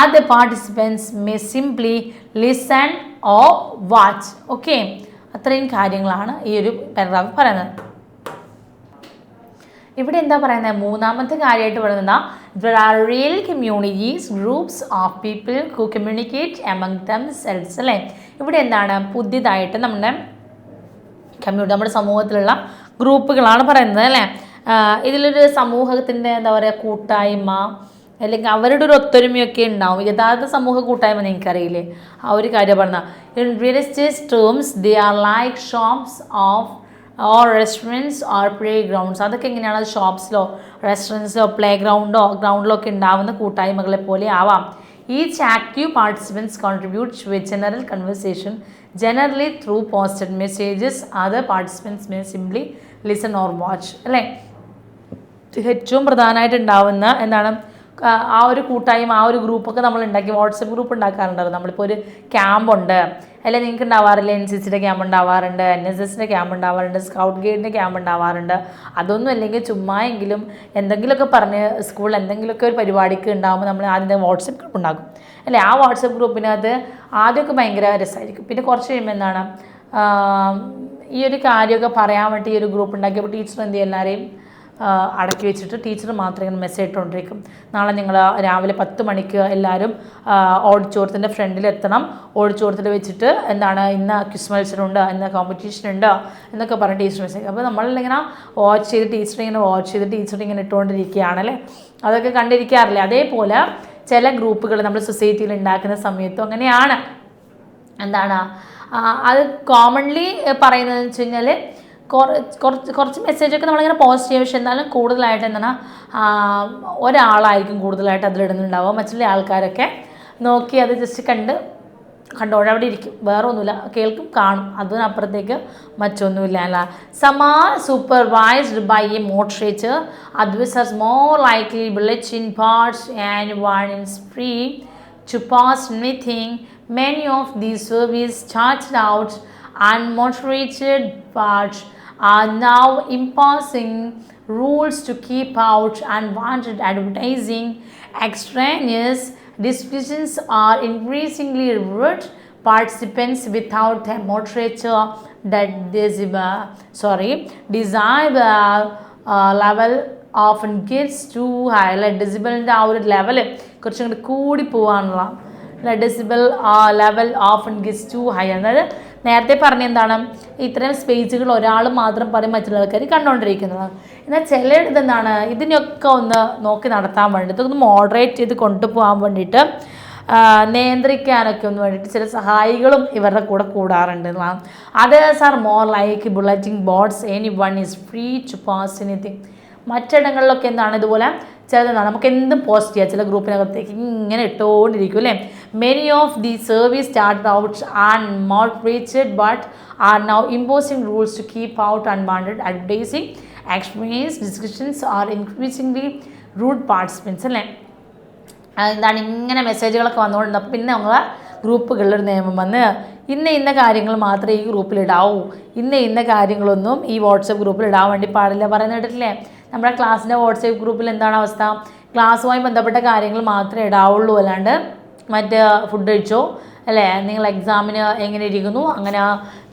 Other participants may simply listen or watch. Okay, അത്രയും കാര്യങ്ങളാണ് ഈ ഒരു paragraph പറയുന്നത്. ഇവിടെ എന്താ പറയുന്നത്, മൂന്നാമത്തെ കാര്യമായിട്ട് പറയുന്നത് there are real communities, groups of people who communicate among themselves അല്ലേ. ഇവിടെ എന്താണ് പുതിയതായിട്ട് നമ്മുടെ സമൂഹത്തിലുള്ള ഗ്രൂപ്പുകളാണ് പറയുന്നത് അല്ലേ. ഇതിലൊരു സമൂഹത്തിൻ്റെ എന്താ പറയുക കൂട്ടായ്മ അല്ലെങ്കിൽ അവരുടെ ഒരു ഒത്തൊരുമയൊക്കെ ഉണ്ടാവും. യഥാർത്ഥ സമൂഹ കൂട്ടായ്മ നിങ്ങൾക്കറിയില്ലേ, ആ ഒരു കാര്യം പറഞ്ഞാൽ in realistic terms they are like shops or restaurants or playgrounds. അതൊക്കെ എങ്ങനെയാണ്, ഷോപ്സിലോ റെസ്റ്റോറൻറ്റ്സിലോ ഗ്രൗണ്ടിലോ ഒക്കെ ഉണ്ടാവുന്ന കൂട്ടായ്മകളെ പോലെ ആവാം. Each active participants contributes to a general conversation generally through posted messages. Other participants may simply listen or watch അല്ലേ. ഏറ്റവും പ്രധാനമായിട്ട് ഉണ്ടാവുന്ന എന്താണ് ആ ഒരു കൂട്ടായ്മ, ആ ഒരു ഗ്രൂപ്പൊക്കെ നമ്മൾ ഉണ്ടാക്കി, വാട്സപ്പ് ഗ്രൂപ്പ് ഉണ്ടാക്കാറുണ്ടല്ലോ. നമ്മളിപ്പോൾ ഒരു ക്യാമ്പുണ്ട് അല്ലെങ്കിൽ നിങ്ങൾക്ക് ഉണ്ടാവാറില്ല, NCCയുടെ ക്യാമ്പ് ഉണ്ടാവാറുണ്ട്, NSSൻ്റെ ക്യാമ്പ് ഉണ്ടാവാറുണ്ട്, സ്കൗട്ട് ഗൈഡിൻ്റെ ക്യാമ്പ് ഉണ്ടാവാറുണ്ട്. അതൊന്നും അല്ലെങ്കിൽ ചുമ്മാ എങ്കിലും എന്തെങ്കിലുമൊക്കെ പറഞ്ഞ് സ്കൂളിൽ എന്തെങ്കിലുമൊക്കെ ഒരു പരിപാടിക്ക് ഉണ്ടാകുമ്പോൾ നമ്മൾ ആദ്യം വാട്സപ്പ് ഗ്രൂപ്പ് ഉണ്ടാക്കും അല്ലേ. ആ വാട്സപ്പ് ഗ്രൂപ്പിനകത്ത് ആദ്യമൊക്കെ ഭയങ്കര രസമായിരിക്കും. പിന്നെ കുറച്ച് കഴിയുമ്പോൾ എന്താണ് ഈ ഒരു കാര്യമൊക്കെ പറയാൻ വേണ്ടി ഈ ഒരു ഗ്രൂപ്പ് ഉണ്ടാക്കിയപ്പോൾ ടീച്ചർ എന്ത് ചെയ്യും, എല്ലാവരെയും അടക്കി വെച്ചിട്ട് ടീച്ചർ മാത്രം ഇങ്ങനെ മെസ്സേജ് ഇട്ടുകൊണ്ടിരിക്കും. നാളെ നിങ്ങൾ രാവിലെ 10 മണിക്ക് എല്ലാവരും ഓഡിറ്റോറിയത്തിൻ്റെ ഫ്രണ്ടിലെത്തണം. ഓഡിറ്റോറിയത്തിൽ വെച്ചിട്ട് എന്താണ് ഇന്ന് ക്വിസ് മത്സരമുണ്ട്, ഇന്ന് കോമ്പറ്റീഷൻ ഉണ്ട് എന്നൊക്കെ പറഞ്ഞ് ടീച്ചർ മെസ്സേജ്. അപ്പോൾ നമ്മളിങ്ങനെ വാച്ച് ചെയ്ത് ടീച്ചർ ഇങ്ങനെ ഇട്ടുകൊണ്ടിരിക്കുകയാണല്ലേ. അതൊക്കെ കണ്ടിരിക്കാറില്ലേ. അതേപോലെ ചില ഗ്രൂപ്പുകൾ നമ്മൾ സൊസൈറ്റിയിൽ ഉണ്ടാക്കുന്ന സമയത്തും അങ്ങനെയാണ്. എന്താണ് അത് കോമൺലി പറയുന്നതെന്ന് വെച്ച് കഴിഞ്ഞാൽ കുറച്ച് മെസ്സേജൊക്കെ നമ്മളിങ്ങനെ പോസ്റ്റ് ചെയ്യും. പക്ഷെ എന്നാലും കൂടുതലായിട്ട് എന്താണ് ഒരാളായിരിക്കും കൂടുതലായിട്ട് അതിലിടുന്നുണ്ടാവുക. മറ്റുള്ള ആൾക്കാരൊക്കെ നോക്കി അത് ജസ്റ്റ് കണ്ടോടെ അവിടെ ഇരിക്കും, വേറെ ഒന്നുമില്ല, കേൾക്കും കാണും, അതിനപ്പുറത്തേക്ക് മറ്റൊന്നുമില്ല അല്ല. Some are supervised by a moderator, others are more likely village in parts and one is free to pass anything. Many of these surveys started out unmoderated but are now imposing rules to keep out unwanted advertising. Extraneous discussions are increasingly reward participants without a moderator that desirable level often gets too high. ഡെസിബിളിൻ്റെ ആ ഒരു level കുറച്ചും കൂടി കൂടി പോകാനുള്ള decibel level often gets too high. അതായത് നേരത്തെ പറഞ്ഞ എന്താണ്, ഇത്തരം സ്പേസുകൾ ഒരാൾ മാത്രം പറയും, മറ്റുള്ള ആൾക്കാർ കണ്ടുകൊണ്ടിരിക്കുന്നത്. എന്നാൽ ചിലയിടത്ത് എന്താണ്, ഇതിനൊക്കെ ഒന്ന് നോക്കി നടത്താൻ വേണ്ടിയിട്ട്, ഇതൊന്ന് മോഡറേറ്റ് ചെയ്ത് കൊണ്ടുപോകാൻ വേണ്ടിയിട്ട്, നിയന്ത്രിക്കാനൊക്കെ ഒന്ന് വേണ്ടിയിട്ട് ചില സഹായികളും ഇവരുടെ കൂടെ കൂടാറുണ്ട്. Others are more like bulletin boards, anyone is free to pass anything. മറ്റിടങ്ങളിലൊക്കെ എന്താണ് ഇതുപോലെ ചിലതെന്താണ് നമുക്ക് എന്തും പോസ്റ്റ് ചെയ്യാം, ചില ഗ്രൂപ്പിനകത്തേക്ക് ഇങ്ങനെ ഇട്ടുകൊണ്ടിരിക്കും അല്ലേ. Many of the service start out unmoderated but are now imposing rules to keep out unwanted advertising. Extraneous discussions are increasingly rude participants അല്ലേ. എന്താണ് ഇങ്ങനെ മെസ്സേജുകളൊക്കെ വന്നുകൊണ്ട് അപ്പോൾ പിന്നെ നമ്മൾ ഗ്രൂപ്പുകളിലൊരു നിയമം വന്ന് ഇന്ന കാര്യങ്ങൾ മാത്രമേ ഈ ഗ്രൂപ്പിൽ ഇടാവൂ, ഇന്ന കാര്യങ്ങളൊന്നും ഈ വാട്സപ്പ് ഗ്രൂപ്പിൽ ഇടാൻ വേണ്ടി പാടില്ല പറയുന്ന കേട്ടിട്ടില്ലേ. നമ്മുടെ ക്ലാസ്സിൻ്റെ വാട്സപ്പ് ഗ്രൂപ്പിൽ എന്താണ് അവസ്ഥ, ക്ലാസ്സുമായി ബന്ധപ്പെട്ട കാര്യങ്ങൾ മാത്രമേ ഇടാവുള്ളൂ, അല്ലാണ്ട് മറ്റ് ഫുഡ് കഴിച്ചോ അല്ലേ, നിങ്ങൾ എക്സാമിന് എങ്ങനെ ഇരിക്കുന്നു, അങ്ങനെ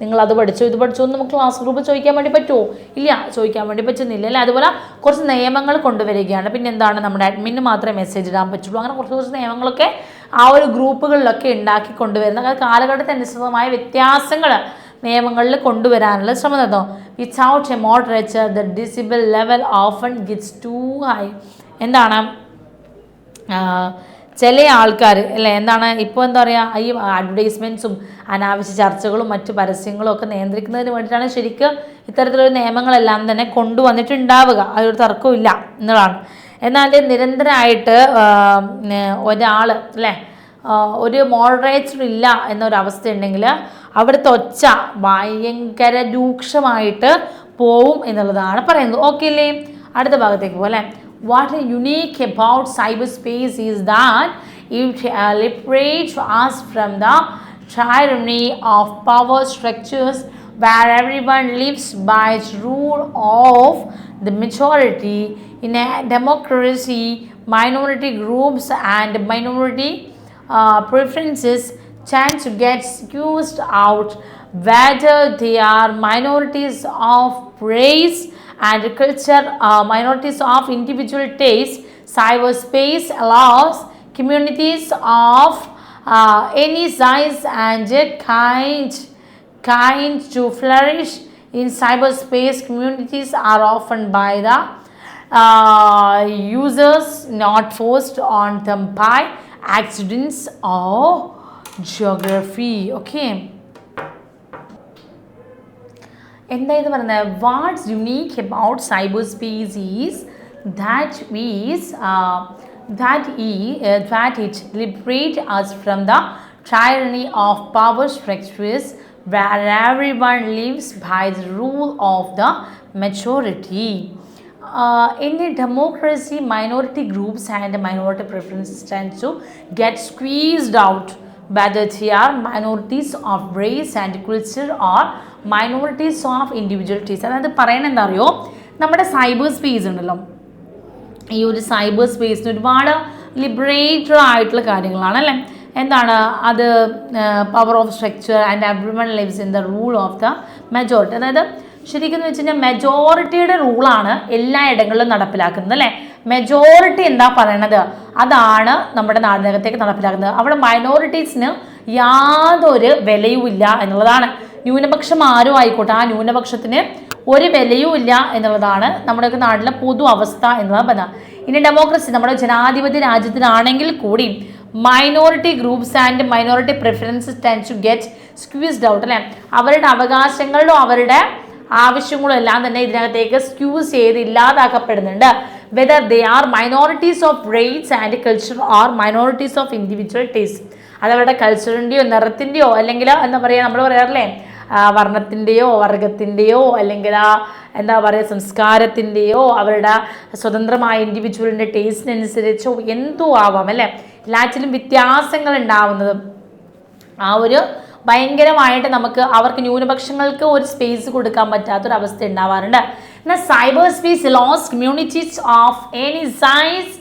നിങ്ങളത് പഠിച്ചോ ഇത് പഠിച്ചോ എന്ന് നമുക്ക് ക്ലാസ് ഗ്രൂപ്പിൽ ചോദിക്കാൻ വേണ്ടി പറ്റുമോ? ഇല്ല, ചോദിക്കാൻ വേണ്ടി പറ്റുന്നില്ല അല്ലേ. അതുപോലെ കുറച്ച് നിയമങ്ങൾ കൊണ്ടുവരികയാണ്. പിന്നെ എന്താണ്, നമ്മുടെ അഡ്മിന് മാത്രമേ മെസ്സേജ് ഇടാൻ പറ്റുള്ളൂ. അങ്ങനെ കുറച്ച് നിയമങ്ങളൊക്കെ ആ ഒരു ഗ്രൂപ്പുകളിലൊക്കെ ഉണ്ടാക്കി കൊണ്ടുവരുന്ന കാലഘട്ടത്തിനനുസൃതമായ വ്യത്യാസങ്ങൾ നിയമങ്ങളിൽ കൊണ്ടുവരാനുള്ള ശ്രമം നടന്നു. Without a moderator the decibel level often gets too high. എന്താണ് ചില ആൾക്കാർ അല്ലേ, എന്താണ് ഇപ്പോൾ എന്താ പറയുക, ഈ അഡ്വർടൈസ്മെൻറ്റ്സും അനാവശ്യ ചർച്ചകളും മറ്റു പരസ്യങ്ങളും ഒക്കെ നിയന്ത്രിക്കുന്നതിന് വേണ്ടിയിട്ടാണ് ശരിക്കും ഇത്തരത്തിലൊരു നിയമങ്ങളെല്ലാം തന്നെ കൊണ്ടുവന്നിട്ടുണ്ടാവുക, അതൊരു തർക്കമില്ല എന്നതാണ്. എന്നാൽ നിരന്തരമായിട്ട് ഒരാൾ അല്ലേ, ഒരു മോഡറേറ്റർ ഇല്ല എന്നൊരവസ്ഥ ഉണ്ടെങ്കിൽ അവിടുത്തെ ഒച്ച ഭയങ്കര രൂക്ഷമായിട്ട് പോവും എന്നുള്ളതാണ് പറയുന്നത്. ഓക്കെ അല്ലേ, അടുത്ത ഭാഗത്തേക്ക് പോലെ. What is unique about cyberspace is that it liberates us from the tyranny of power structures where everyone lives by the rule of the majority. In a democracy, minority groups and minority preferences tend to get squeezed out, whether they are minorities of race and culture, minorities of individual taste. Cyberspace allows communities of any size and kind to flourish. In cyberspace, communities are often by the users, not forced on them by accidents or geography. Okay, എന്തായത് പറയുന്നത്, what's unique about cyber space is that it liberates us from the tyranny of power structures where everyone lives by the rule of the majority. In a democracy, minority groups and minority preferences tend to get squeezed out, whether they are minorities of race and culture or minorities of individualities. അതായത് പറയണത് എന്താ അറിയോ, നമ്മുടെ cyber space ഉണ്ടല്ലോ, ഈ ഒരു cyber സ്പേസിന് ഒരുപാട് liberated ആയിട്ടുള്ള കാര്യങ്ങളാണ് അല്ലേ. എന്താണ് അത്, power of structure and everyone lives in the rule of the majority. അതായത് ശരിക്കും എന്ന് വെച്ച് കഴിഞ്ഞാൽ മെജോറിറ്റിയുടെ റൂളാണ് എല്ലാ ഇടങ്ങളിലും നടപ്പിലാക്കുന്നത് അല്ലേ. മെജോറിറ്റി എന്താ പറയണത് അതാണ് നമ്മുടെ നാടിനകത്തേക്ക് നടപ്പിലാക്കുന്നത്. അവിടെ മൈനോറിറ്റീസിന് യാതൊരു വിലയുമില്ല എന്നുള്ളതാണ്. ന്യൂനപക്ഷം ആരും ആയിക്കോട്ടെ, ആ ന്യൂനപക്ഷത്തിന് ഒരു വിലയും ഇല്ല എന്നുള്ളതാണ് നമ്മുടെയൊക്കെ നാട്ടിലെ പൊതു അവസ്ഥ എന്നുള്ളത് പറഞ്ഞാൽ. ഇനി ഡെമോക്രസി നമ്മുടെ ജനാധിപത്യ രാജ്യത്തിലാണെങ്കിൽ കൂടി minority groups and minority preferences tend to get squeezed out അല്ലെ. അവരുടെ അവകാശങ്ങളും അവരുടെ ആവശ്യങ്ങളും എല്ലാം തന്നെ ഇതിനകത്തേക്ക് സ്ക്യൂസ് ചെയ്ത് ഇല്ലാതാക്കപ്പെടുന്നുണ്ട്. Whether they are minorities of race and culture or minorities of individual taste. അത് അവരുടെ കൾച്ചറിൻ്റെയോ നിറത്തിൻ്റെയോ അല്ലെങ്കിൽ എന്താ പറയുക നമ്മൾ പറയാറില്ലേ വർണ്ണത്തിൻ്റെയോ വർഗത്തിൻ്റെയോ അല്ലെങ്കിൽ എന്താ പറയുക സംസ്കാരത്തിൻ്റെയോ അവരുടെ സ്വതന്ത്രമായ ഇൻഡിവിജ്വലിൻ്റെ ടേസ്റ്റിനനുസരിച്ചോ എന്തോ ആവാം അല്ലേ. എല്ലാറ്റിലും വ്യത്യാസങ്ങൾ ഉണ്ടാവുന്നത് ആ ഒരു ഭയങ്കരമായിട്ട് നമുക്ക് അവർക്ക് ന്യൂനപക്ഷങ്ങൾക്ക് ഒരു സ്പേസ് കൊടുക്കാൻ പറ്റാത്തൊരവസ്ഥ ഉണ്ടാവാറുണ്ട്. എന്നാൽ cyber space allows communities of any size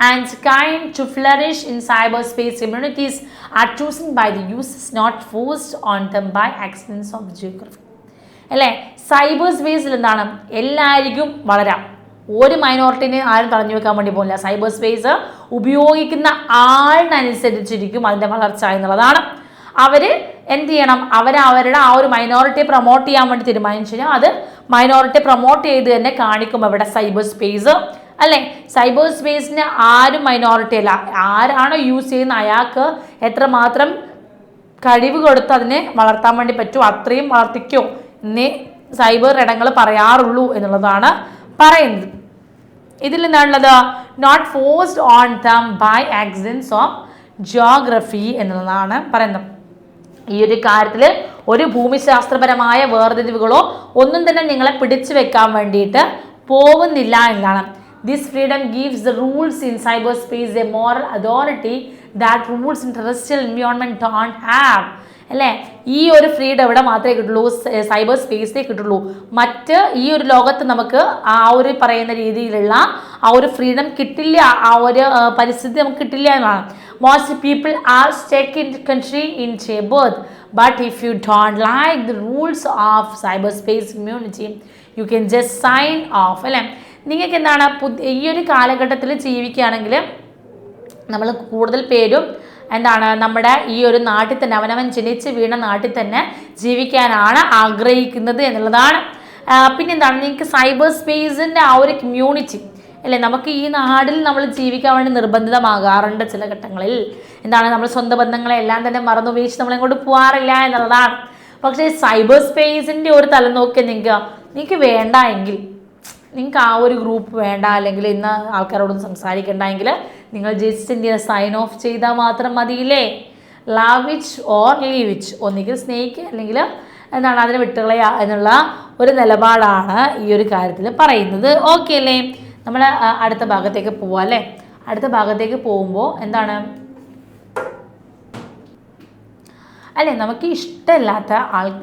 and kind to flourish in cyberspace. Communities are chosen by the users, not forced on them by accidents of geography. അല്ലേ, സൈബർ സ്പേസിൽ എന്താണ് എല്ലാവർക്കും വളരാം. ഒരു മൈനോറിറ്റിനെ ആരും തടഞ്ഞു വെക്കാൻ വേണ്ടി പോകില്ല. സൈബർ സ്പേസ് ഉപയോഗിക്കുന്ന ആളിനനുസരിച്ചിരിക്കും അതിൻ്റെ വളർച്ച എന്നുള്ളതാണ്. അവർ എന്ത് ചെയ്യണം, അവരുടെ ആ ഒരു മൈനോറിറ്റിയെ പ്രൊമോട്ട് ചെയ്യാൻ വേണ്ടി തീരുമാനിച്ചു കഴിഞ്ഞാൽ അത് മൈനോറിറ്റിയെ പ്രൊമോട്ട് ചെയ്ത് തന്നെ കാണിക്കും അവിടെ സൈബർ സ്പേസ് അല്ലേ. സൈബർ സ്പേസിന് ആരും മൈനോറിറ്റി അല്ല, ആരാണോ യൂസ് ചെയ്യുന്ന അയാൾക്ക് എത്രമാത്രം കഴിവ് കൊടുത്ത് അതിനെ വളർത്താൻ വേണ്ടി പറ്റുമോ അത്രയും വളർത്തിക്കോ എന്നേ സൈബർ ഇടങ്ങൾ പറയാറുള്ളൂ എന്നുള്ളതാണ് പറയുന്നത്. ഇതിൽ എന്താണുള്ളത്, not forced on them by accidents of geography എന്നുള്ളതാണ് പറയുന്നത്. ഈ ഒരു കാര്യത്തിൽ ഒരു ഭൂമിശാസ്ത്രപരമായ വേർതിരിവുകളോ ഒന്നും തന്നെ നിങ്ങളെ പിടിച്ചു വെക്കാൻ വേണ്ടിയിട്ട് പോകുന്നില്ല എന്നതാണ്. This freedom gives the rules in cyberspace a moral authority that rules in terrestrial environment don't have. അല്ലേ, ഈ ഒരു ഫ്രീഡം ഇവിടെ മാത്രമേ കിട്ടുള്ളൂ, സൈബർ സ്പേസിലേ കിട്ടുള്ളൂ. മറ്റ് ഈ ഒരു ലോകത്ത് നമുക്ക് ആ ഒരു പറയുന്ന രീതിയിലുള്ള ആ ഒരു ഫ്രീഡം കിട്ടില്ല, ആ ഒരു പരിസ്ഥിതി നമുക്ക് കിട്ടില്ല എന്നാണ്. Most people are stuck in country in birth, but if you don't like the rules of cyber space community you can just sign off. അല്ലേ, നിങ്ങൾക്ക് എന്താണ് ഈ ഒരു കാലഘട്ടത്തിൽ ജീവിക്കുകയാണെങ്കിൽ നമ്മൾ കൂടുതൽ പേരും എന്താണ് നമ്മുടെ ഈ ഒരു നാട്ടിൽ തന്നെ അവനവൻ ജനിച്ച് വീണ നാട്ടിൽ തന്നെ ജീവിക്കാനാണ് ആഗ്രഹിക്കുന്നത് എന്നുള്ളതാണ്. പിന്നെന്താണ് നിങ്ങൾക്ക് സൈബർ സ്പേസിൻ്റെ ആ ഒരു കമ്മ്യൂണിറ്റി അല്ലേ, നമുക്ക് ഈ നാടിൽ നമ്മൾ ജീവിക്കാൻ വേണ്ടി നിർബന്ധിതമാകാറുണ്ട് ചില ഘട്ടങ്ങളിൽ. എന്താണ് നമ്മൾ സ്വന്തം ബന്ധങ്ങളെ എല്ലാം തന്നെ മറന്നുപയോഗിച്ച് നമ്മളെങ്ങോട്ട് പോകാറില്ല എന്നുള്ളതാണ്. പക്ഷേ സൈബർ സ്പേസിൻ്റെ ഒരു തലം നോക്കി നിങ്ങൾക്ക് വേണ്ട എങ്കിൽ, നിങ്ങൾക്ക് ആ ഒരു ഗ്രൂപ്പ് വേണ്ട അല്ലെങ്കിൽ ഇന്ന് ആൾക്കാരോടൊന്നും സംസാരിക്കണ്ടെങ്കിൽ നിങ്ങൾ ജസ്റ്റ് എന്ത് ചെയ്യുക, സൈൻ ഓഫ് ചെയ്താൽ മാത്രം മതിയില്ലേ. Love it or leave it, ഒന്നുകിൽ സ്നേഹിക്കുക അല്ലെങ്കിൽ എന്താണ് അതിനെ വിട്ടുകളയുക എന്നുള്ള ഒരു നിലപാടാണ് ഈ ഒരു കാര്യത്തിൽ പറയുന്നത്. ഓക്കെ അല്ലേ, നമ്മൾ അടുത്ത ഭാഗത്തേക്ക് പോവാം അല്ലേ. അടുത്ത ഭാഗത്തേക്ക് പോകുമ്പോൾ എന്താണ് അല്ലേ, നമുക്ക് ഇഷ്ടമില്ലാത്ത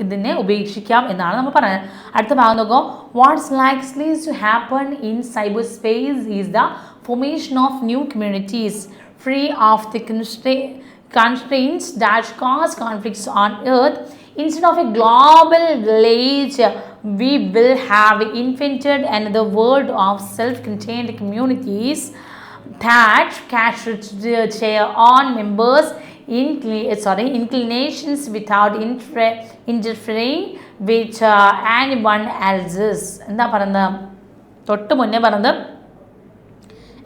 ഇതിനെ ഉപേക്ഷിക്കാം എന്നാണ് നമ്മൾ പറയുന്നത്. അടുത്ത ഭാഗം നോക്കാം. What's likely to happen in cyber space is the formation of new communities free of the constraints that cause conflicts on earth. Instead of a global village, we will have invented another world of self-contained communities that cater to their own members' inclinations without interfering with anyone else's. എന്താ പറയുന്നത്, തൊട്ട് മുന്നേ പറഞ്ഞത്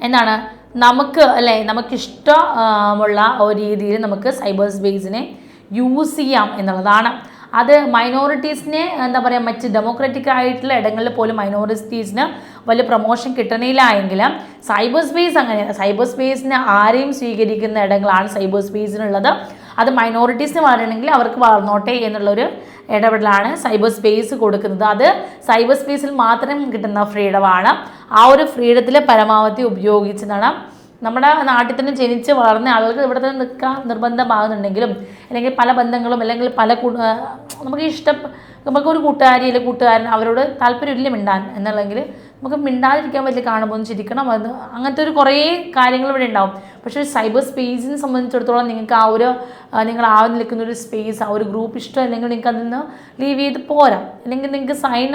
എന്താണ്, നമുക്ക് അല്ലേ നമുക്കിഷ്ടമുള്ള ഒരു രീതിയിൽ നമുക്ക് സൈബർ സ്പേസിനെ യൂസ് ചെയ്യാം എന്നുള്ളതാണ്. അത് മൈനോറിറ്റീസിനെ എന്താ പറയുക, മറ്റ് ഡെമോക്രാറ്റിക് ആയിട്ടുള്ള ഇടങ്ങളിൽ പോലും മൈനോറിറ്റീസിന് വലിയ പ്രൊമോഷൻ കിട്ടണില്ല എങ്കിലും സൈബർ സ്പേസ് അങ്ങനെയാണ്. സൈബർ സ്പേസിനെ ആരെയും സ്വീകരിക്കുന്ന ഇടങ്ങളാണ് സൈബർ സ്പേസിനുള്ളത്. അത് മൈനോറിറ്റീസിന് വളരണമെങ്കിൽ അവർക്ക് വളർന്നോട്ടെ എന്നുള്ളൊരു ഇടപെടലാണ് സൈബർ സ്പേസ് കൊടുക്കുന്നത്. അത് സൈബർ സ്പേസിൽ മാത്രം കിട്ടുന്ന ഫ്രീഡമാണ്. ആ ഒരു ഫ്രീഡത്തിൽ പരമാവധി ഉപയോഗിച്ചതാണ് നമ്മുടെ നാട്ടിൽ തന്നെ ജനിച്ച് വളർന്ന ആളുകൾക്ക് ഇവിടെ തന്നെ നിൽക്കാൻ നിർബന്ധമാകുന്നുണ്ടെങ്കിലും അല്ലെങ്കിൽ പല ബന്ധങ്ങളും അല്ലെങ്കിൽ പല നമുക്കൊരു കൂട്ടുകാരി അല്ലെങ്കിൽ കൂട്ടുകാരൻ അവരോട് താല്പര്യമില്ല മിണ്ടാൻ എന്നുള്ളെങ്കിൽ നമുക്ക് മിണ്ടാതിരിക്കാൻ പറ്റില്ല, കാണുമ്പോൾ ചിരിക്കണം, അത് അങ്ങനത്തെ ഒരു കുറേ കാര്യങ്ങൾ ഇവിടെ ഉണ്ടാവും. പക്ഷേ സൈബർ സ്പേസിനെ സംബന്ധിച്ചിടത്തോളം നിങ്ങൾക്ക് ആ ഒരു നിങ്ങൾ നിൽക്കുന്ന ഒരു സ്പേസ്, ആ ഒരു ഗ്രൂപ്പ് ഇഷ്ടം അല്ലെങ്കിൽ നിങ്ങൾക്ക് അതിൽ നിന്ന് ലീവ് ചെയ്ത് പോരാം. അല്ലെങ്കിൽ നിങ്ങൾക്ക് സൈൻ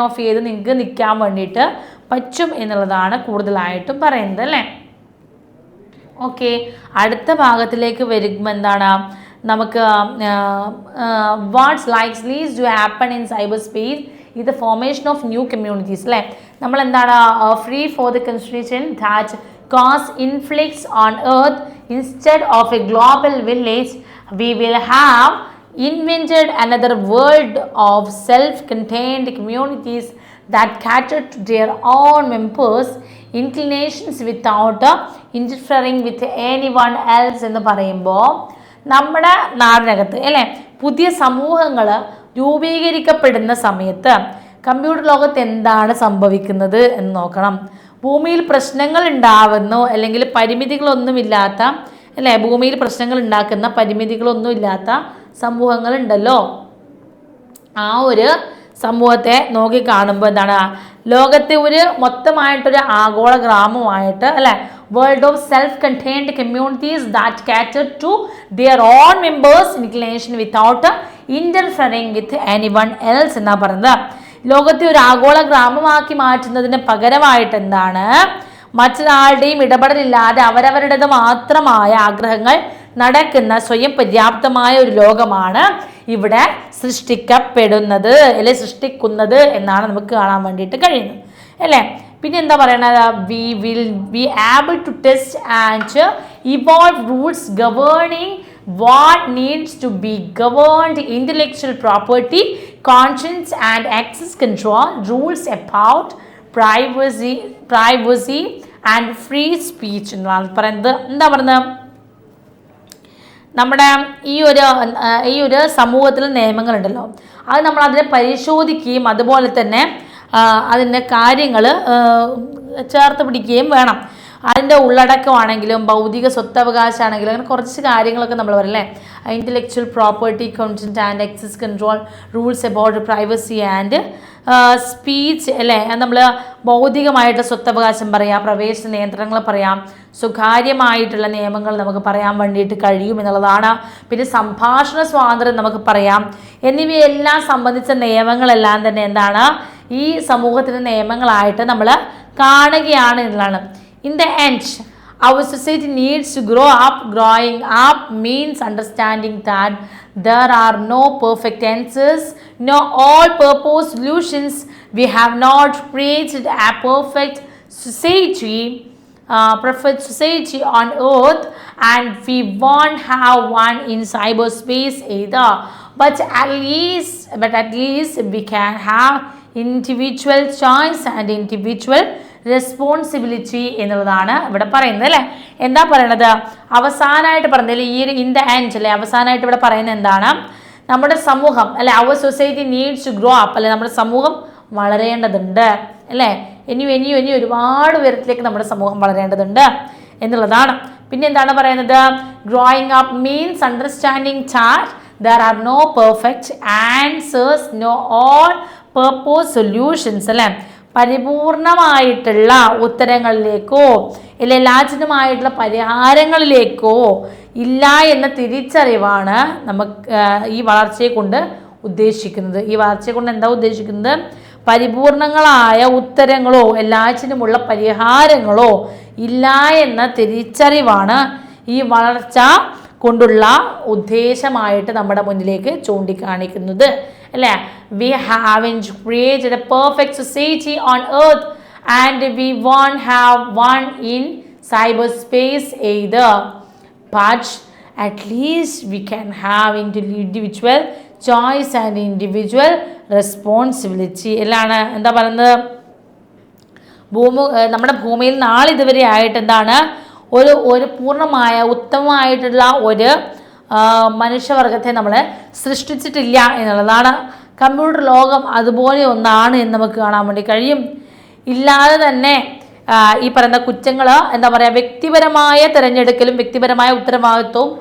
ഓഫ് ചെയ്ത് നിങ്ങൾക്ക് നിൽക്കാൻ വേണ്ടിയിട്ട് പറ്റും എന്നുള്ളതാണ് കൂടുതലായിട്ടും പറയുന്നത് അല്ലേ. ഓക്കെ, അടുത്ത ഭാഗത്തിലേക്ക് വരുമ്പോൾ എന്താണ് നമുക്ക് what's likely to happen in cyber space is the formation of new communities. അല്ലേ, നമ്മൾ എന്താണ് free for the constitution that cause influx on earth instead of a global village. We will have invented another world of self-contained communities that cater to their own members inclinations without interfering with anyone else എന്ന് പറയുമ്പോൾ നമ്മുടെ നാടിനകത്ത് അല്ലേ പുതിയ സമൂഹങ്ങൾ രൂപീകരിക്കപ്പെടുന്ന സമയത്ത് computer ലോകത്ത് എന്താണ് സംഭവിക്കുന്നത് എന്ന് നോക്കണം. ഭൂമിയിൽ പ്രശ്നങ്ങൾ ഉണ്ടാവുന്നു അല്ലെങ്കിൽ പരിമിതികളൊന്നുമില്ലാത്ത അല്ലേ ഭൂമിയിൽ പ്രശ്നങ്ങൾ ഉണ്ടാക്കുന്ന പരിമിതികളൊന്നുമില്ലാത്ത സമൂഹങ്ങളുണ്ടല്ലോ, ആ ഒരു സമൂഹത്തെ നോക്കി കാണുമ്പോൾ എന്താണ് ലോകത്തെ ഒരു മൊത്തമായിട്ടൊരു ആഗോള ഗ്രാമമായിട്ട് അല്ലെ world of self contained communities that cater to their own members inclination without interfering with anyone else എന്നാ പറയുന്നത്. ലോകത്തെ ഒരു ആഗോള ഗ്രാമമാക്കി മാറ്റുന്നതിന് പകരമായിട്ട് എന്താണ് മറ്റൊരാളുടെയും ഇടപെടലില്ലാതെ അവരവരുടേത് മാത്രമായ ആഗ്രഹങ്ങൾ നടക്കുന്ന സ്വയം പര്യാപ്തമായ ഒരു ലോകമാണ് ഇവിടെ സൃഷ്ടിക്കപ്പെടുന്നത് അല്ലെ സൃഷ്ടിക്കുന്നത് എന്നാണ് നമുക്ക് കാണാൻ വേണ്ടിയിട്ട് കഴിയുന്നത് അല്ലേ. പിന്നെ എന്താ പറയണത്, we will be able to test and evolve rules governing what needs to be governed, intellectual property, conscience and access control, rules about privacy and free speech എന്നാണ് പറയുന്നത്. എന്താ പറയുന്നത്, നമ്മുടെ ഈ ഒരു സമൂഹത്തിൽ നിയമങ്ങളുണ്ടല്ലോ അത് നമ്മൾ അതിനെ പരിശോധിക്കുകയും അതുപോലെ തന്നെ അതിൻ്റെ കാര്യങ്ങൾ ചേർത്ത് പിടിക്കുകയും വേണം. അതിൻ്റെ ഉള്ളടക്കമാണെങ്കിലും ഭൗതിക സ്വത്തവകാശമാണെങ്കിലും അങ്ങനെ കുറച്ച് കാര്യങ്ങളൊക്കെ നമ്മൾ പറയല്ലേ, intellectual property, consent and access control, rules about privacy and speech അല്ലേ. നമ്മൾ ഭൗതികമായിട്ട് സ്വത്തവകാശം പറയാം, പ്രവേശന നിയന്ത്രണങ്ങൾ പറയാം, സ്വകാര്യമായിട്ടുള്ള നിയമങ്ങൾ നമുക്ക് പറയാൻ വേണ്ടിയിട്ട് കഴിയും എന്നുള്ളതാണ്. പിന്നെ സംഭാഷണ സ്വാതന്ത്ര്യം നമുക്ക് പറയാം. എന്നിവയെല്ലാം സംബന്ധിച്ച നിയമങ്ങളെല്ലാം തന്നെ എന്താണ് ഈ സമൂഹത്തിൻ്റെ നിയമങ്ങളായിട്ട് നമ്മൾ കാണുകയാണ് എന്നുള്ളതാണ്. In the end, our society needs to grow up. Growing up means understanding that there are no perfect answers, no all-purpose solutions. We have not created a perfect society on earth, and we won't have one in cyberspace either. But at least we can have individual choice and individual responsibility എന്നുള്ളതാണ് ഇവിടെ പറയുന്നത് അല്ലേ. എന്താ പറയണത്, അവസാനമായിട്ട് പറഞ്ഞതിൽ ഈ ഒരു ഇൻ ദ എൻഡ് അല്ലെ അവസാനമായിട്ട് ഇവിടെ പറയുന്നത് എന്താണ്, നമ്മുടെ സമൂഹം അല്ലെ അവർ society needs to grow up അല്ലെ നമ്മുടെ സമൂഹം വളരേണ്ടതുണ്ട് അല്ലേ. ഇനി ഒരുപാട് ഉയരത്തിലേക്ക് നമ്മുടെ സമൂഹം വളരേണ്ടതുണ്ട് എന്നുള്ളതാണ്. പിന്നെ എന്താണ് പറയുന്നത്, growing up means understanding that there are no perfect answers, no all purpose solutions അല്ലേ. പരിപൂർണമായിട്ടുള്ള ഉത്തരങ്ങളിലേക്കോ അല്ലെ ലാചിനമായിട്ടുള്ള പരിഹാരങ്ങളിലേക്കോ ഇല്ല എന്ന തിരിച്ചറിവാണ് നമുക്ക് ഈ വളർച്ചയെ കൊണ്ട് ഉദ്ദേശിക്കുന്നത്. ഈ വളർച്ചയെ കൊണ്ട് എന്താ ഉദ്ദേശിക്കുന്നത്, പരിപൂർണങ്ങളായ ഉത്തരങ്ങളോ എല്ലാറ്റിനുമുള്ള പരിഹാരങ്ങളോ ഇല്ല എന്ന തിരിച്ചറിവാണ് ഈ വളർച്ച കൊണ്ടുള്ള ഉദ്ദേശമായിട്ട് നമ്മുടെ മുന്നിലേക്ക് ചൂണ്ടിക്കാണിക്കുന്നത് അല്ലേ. We haven't created a perfect society on earth and we won't have one in cyberspace either, but at least we can have individual choice and individual responsibility എല്ലാണ്. എന്താ പറയുന്നത്, നമ്മുടെ ഭൂമിയിൽ നാളിതുവരെ ആയിട്ട് എന്താണ് ഒരു പൂർണ്ണമായ ഉത്തമമായിട്ടുള്ള ഒരു മനുഷ്യവർഗത്തെ നമ്മൾ സൃഷ്ടിച്ചിട്ടില്ല എന്നുള്ളതാണ്. കമ്പ്യൂട്ടർ ലോകം അതുപോലെ ഒന്നാണ് എന്ന് നമുക്ക് കാണാൻ വേണ്ടി കഴിയും. ഇല്ലാതെ തന്നെ ഈ പറയുന്ന കുറ്റങ്ങൾ എന്താ പറയുക വ്യക്തിപരമായ തിരഞ്ഞെടുക്കലും വ്യക്തിപരമായ ഉത്തരവാദിത്വവും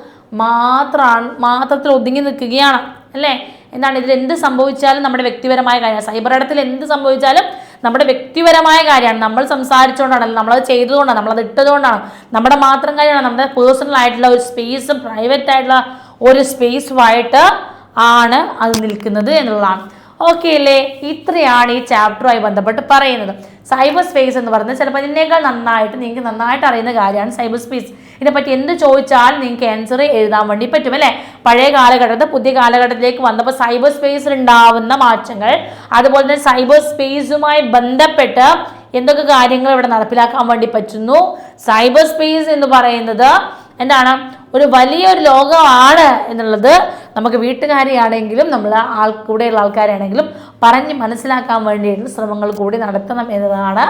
മാത്രത്തിൽ ഒതുങ്ങി നിൽക്കുകയാണ് അല്ലേ. എന്താണ് ഇതിൽ എന്ത് സംഭവിച്ചാലും നമ്മുടെ വ്യക്തിപരമായ കാര്യമാണ്. സൈബർ ഇടത്തിൽ എന്ത് സംഭവിച്ചാലും നമ്മുടെ വ്യക്തിപരമായ കാര്യമാണ്. നമ്മൾ സംസാരിച്ചുകൊണ്ടാണ്, നമ്മളത് ചെയ്തതുകൊണ്ടാണ്, നമ്മളത് ഇട്ടതുകൊണ്ടാണ്, നമ്മുടെ മാത്രം കാര്യമാണ്. നമ്മുടെ പേഴ്സണൽ ആയിട്ടുള്ള ഒരു സ്പേസും പ്രൈവറ്റ് ആയിട്ടുള്ള ഒരു സ്പേസുമായിട്ട് ആണ് അത് നിൽക്കുന്നത് എന്നുള്ളതാണ്. ഓക്കെ അല്ലേ? ഇത്രയാണ് ഈ ചാപ്റ്ററുമായി ബന്ധപ്പെട്ട് പറയുന്നത്. സൈബർ സ്പേസ് എന്ന് പറയുന്നത് ചിലപ്പോൾ ഇതിനേക്കാൾ നന്നായിട്ട് നിങ്ങൾക്ക് നന്നായിട്ട് അറിയുന്ന കാര്യമാണ് സൈബർ സ്പേസ്. ഇതിനെപ്പറ്റി എന്ത് ചോദിച്ചാൽ നിങ്ങൾക്ക് ആൻസർ എഴുതാൻ വേണ്ടി പറ്റും അല്ലേ? പഴയ കാലഘട്ടത്തിൽ പുതിയ കാലഘട്ടത്തിലേക്ക് വന്നപ്പോൾ സൈബർ സ്പേസിൽ ഉണ്ടാവുന്ന മാറ്റങ്ങൾ, അതുപോലെ തന്നെ സൈബർ സ്പേസുമായി ബന്ധപ്പെട്ട് എന്തൊക്കെ കാര്യങ്ങൾ ഇവിടെ നടപ്പിലാക്കാൻ വേണ്ടി പറ്റുന്നു. സൈബർ സ്പേസ് എന്ന് പറയുന്നത് എന്താണ്? ഒരു വലിയൊരു ലോകമാണ് എന്നുള്ളത് നമുക്ക് വീട്ടുകാരെയാണെങ്കിലും നമ്മൾ കൂടെയുള്ള ആൾക്കാരാണെങ്കിലും പറഞ്ഞ് മനസ്സിലാക്കാൻ വേണ്ടിയിട്ടുള്ള ശ്രമങ്ങൾ കൂടി നടത്തണം എന്നതാണ്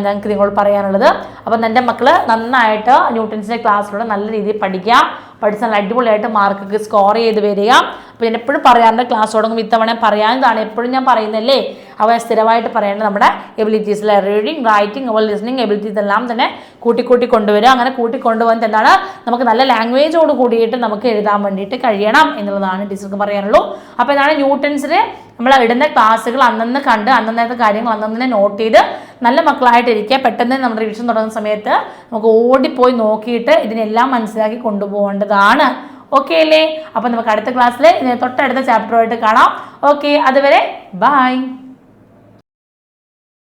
ഞങ്ങൾക്ക് നിങ്ങളോട് പറയാനുള്ളത്. അപ്പം എൻ്റെ മക്കൾ നന്നായിട്ട് ന്യൂട്ടൻസിൻ്റെ ക്ലാസ്സിലൂടെ നല്ല രീതിയിൽ പഠിക്കുക, പഠിച്ച് നല്ല അടിപൊളിയായിട്ട് മാർക്കൊക്കെ സ്കോർ ചെയ്ത് വരിക. അപ്പോൾ ഞാൻ എപ്പോഴും പറയാറുണ്ട്, ക്ലാസ് തുടങ്ങും ഇത്തവണ പറയാവുന്നതാണ്, എപ്പോഴും ഞാൻ പറയുന്നല്ലേ. അവ സ്ഥിരമായിട്ട് പറയേണ്ടത് നമ്മുടെ എബിലിറ്റീസിലെ റീഡിങ്, റൈറ്റിംഗ്, അതുപോലെ ലിസണിങ് എബിലിറ്റീസ് എല്ലാം തന്നെ കൂട്ടി കൊണ്ടുവരിക. അങ്ങനെ കൂട്ടിക്കൊണ്ടുപോകാൻ എന്താണ് നമുക്ക് നല്ല ലാംഗ്വേജോട് കൂടിയിട്ട് നമുക്ക് എഴുതാൻ വേണ്ടിയിട്ട് കഴിയണം എന്നുള്ളതാണ് ടീച്ചർക്ക് പറയാനുള്ളൂ. അപ്പോൾ ഇതാണ് ന്യൂട്ടൻസിൽ നമ്മൾ ഇടുന്ന ക്ലാസ്സുകൾ അന്നന്ന് കണ്ട് അന്നന്നത്തെ കാര്യങ്ങൾ അന്നന്നെ നോട്ട് ചെയ്ത് നല്ല മക്കളായിട്ടിരിക്കുക. പെട്ടെന്ന് നമ്മുടെ റിവിഷൻ തുടങ്ങുന്ന സമയത്ത് നമുക്ക് ഓടിപ്പോയി നോക്കിയിട്ട് ഇതിനെല്ലാം മനസ്സിലാക്കി കൊണ്ടുപോകേണ്ടതാണ്. ഓക്കെ അല്ലേ? അപ്പം നമുക്ക് അടുത്ത ക്ലാസ്സിൽ ഇതിന് തൊട്ടടുത്ത ചാപ്റ്ററുമായിട്ട് കാണാം. ഓക്കെ, അതുവരെ ബൈ.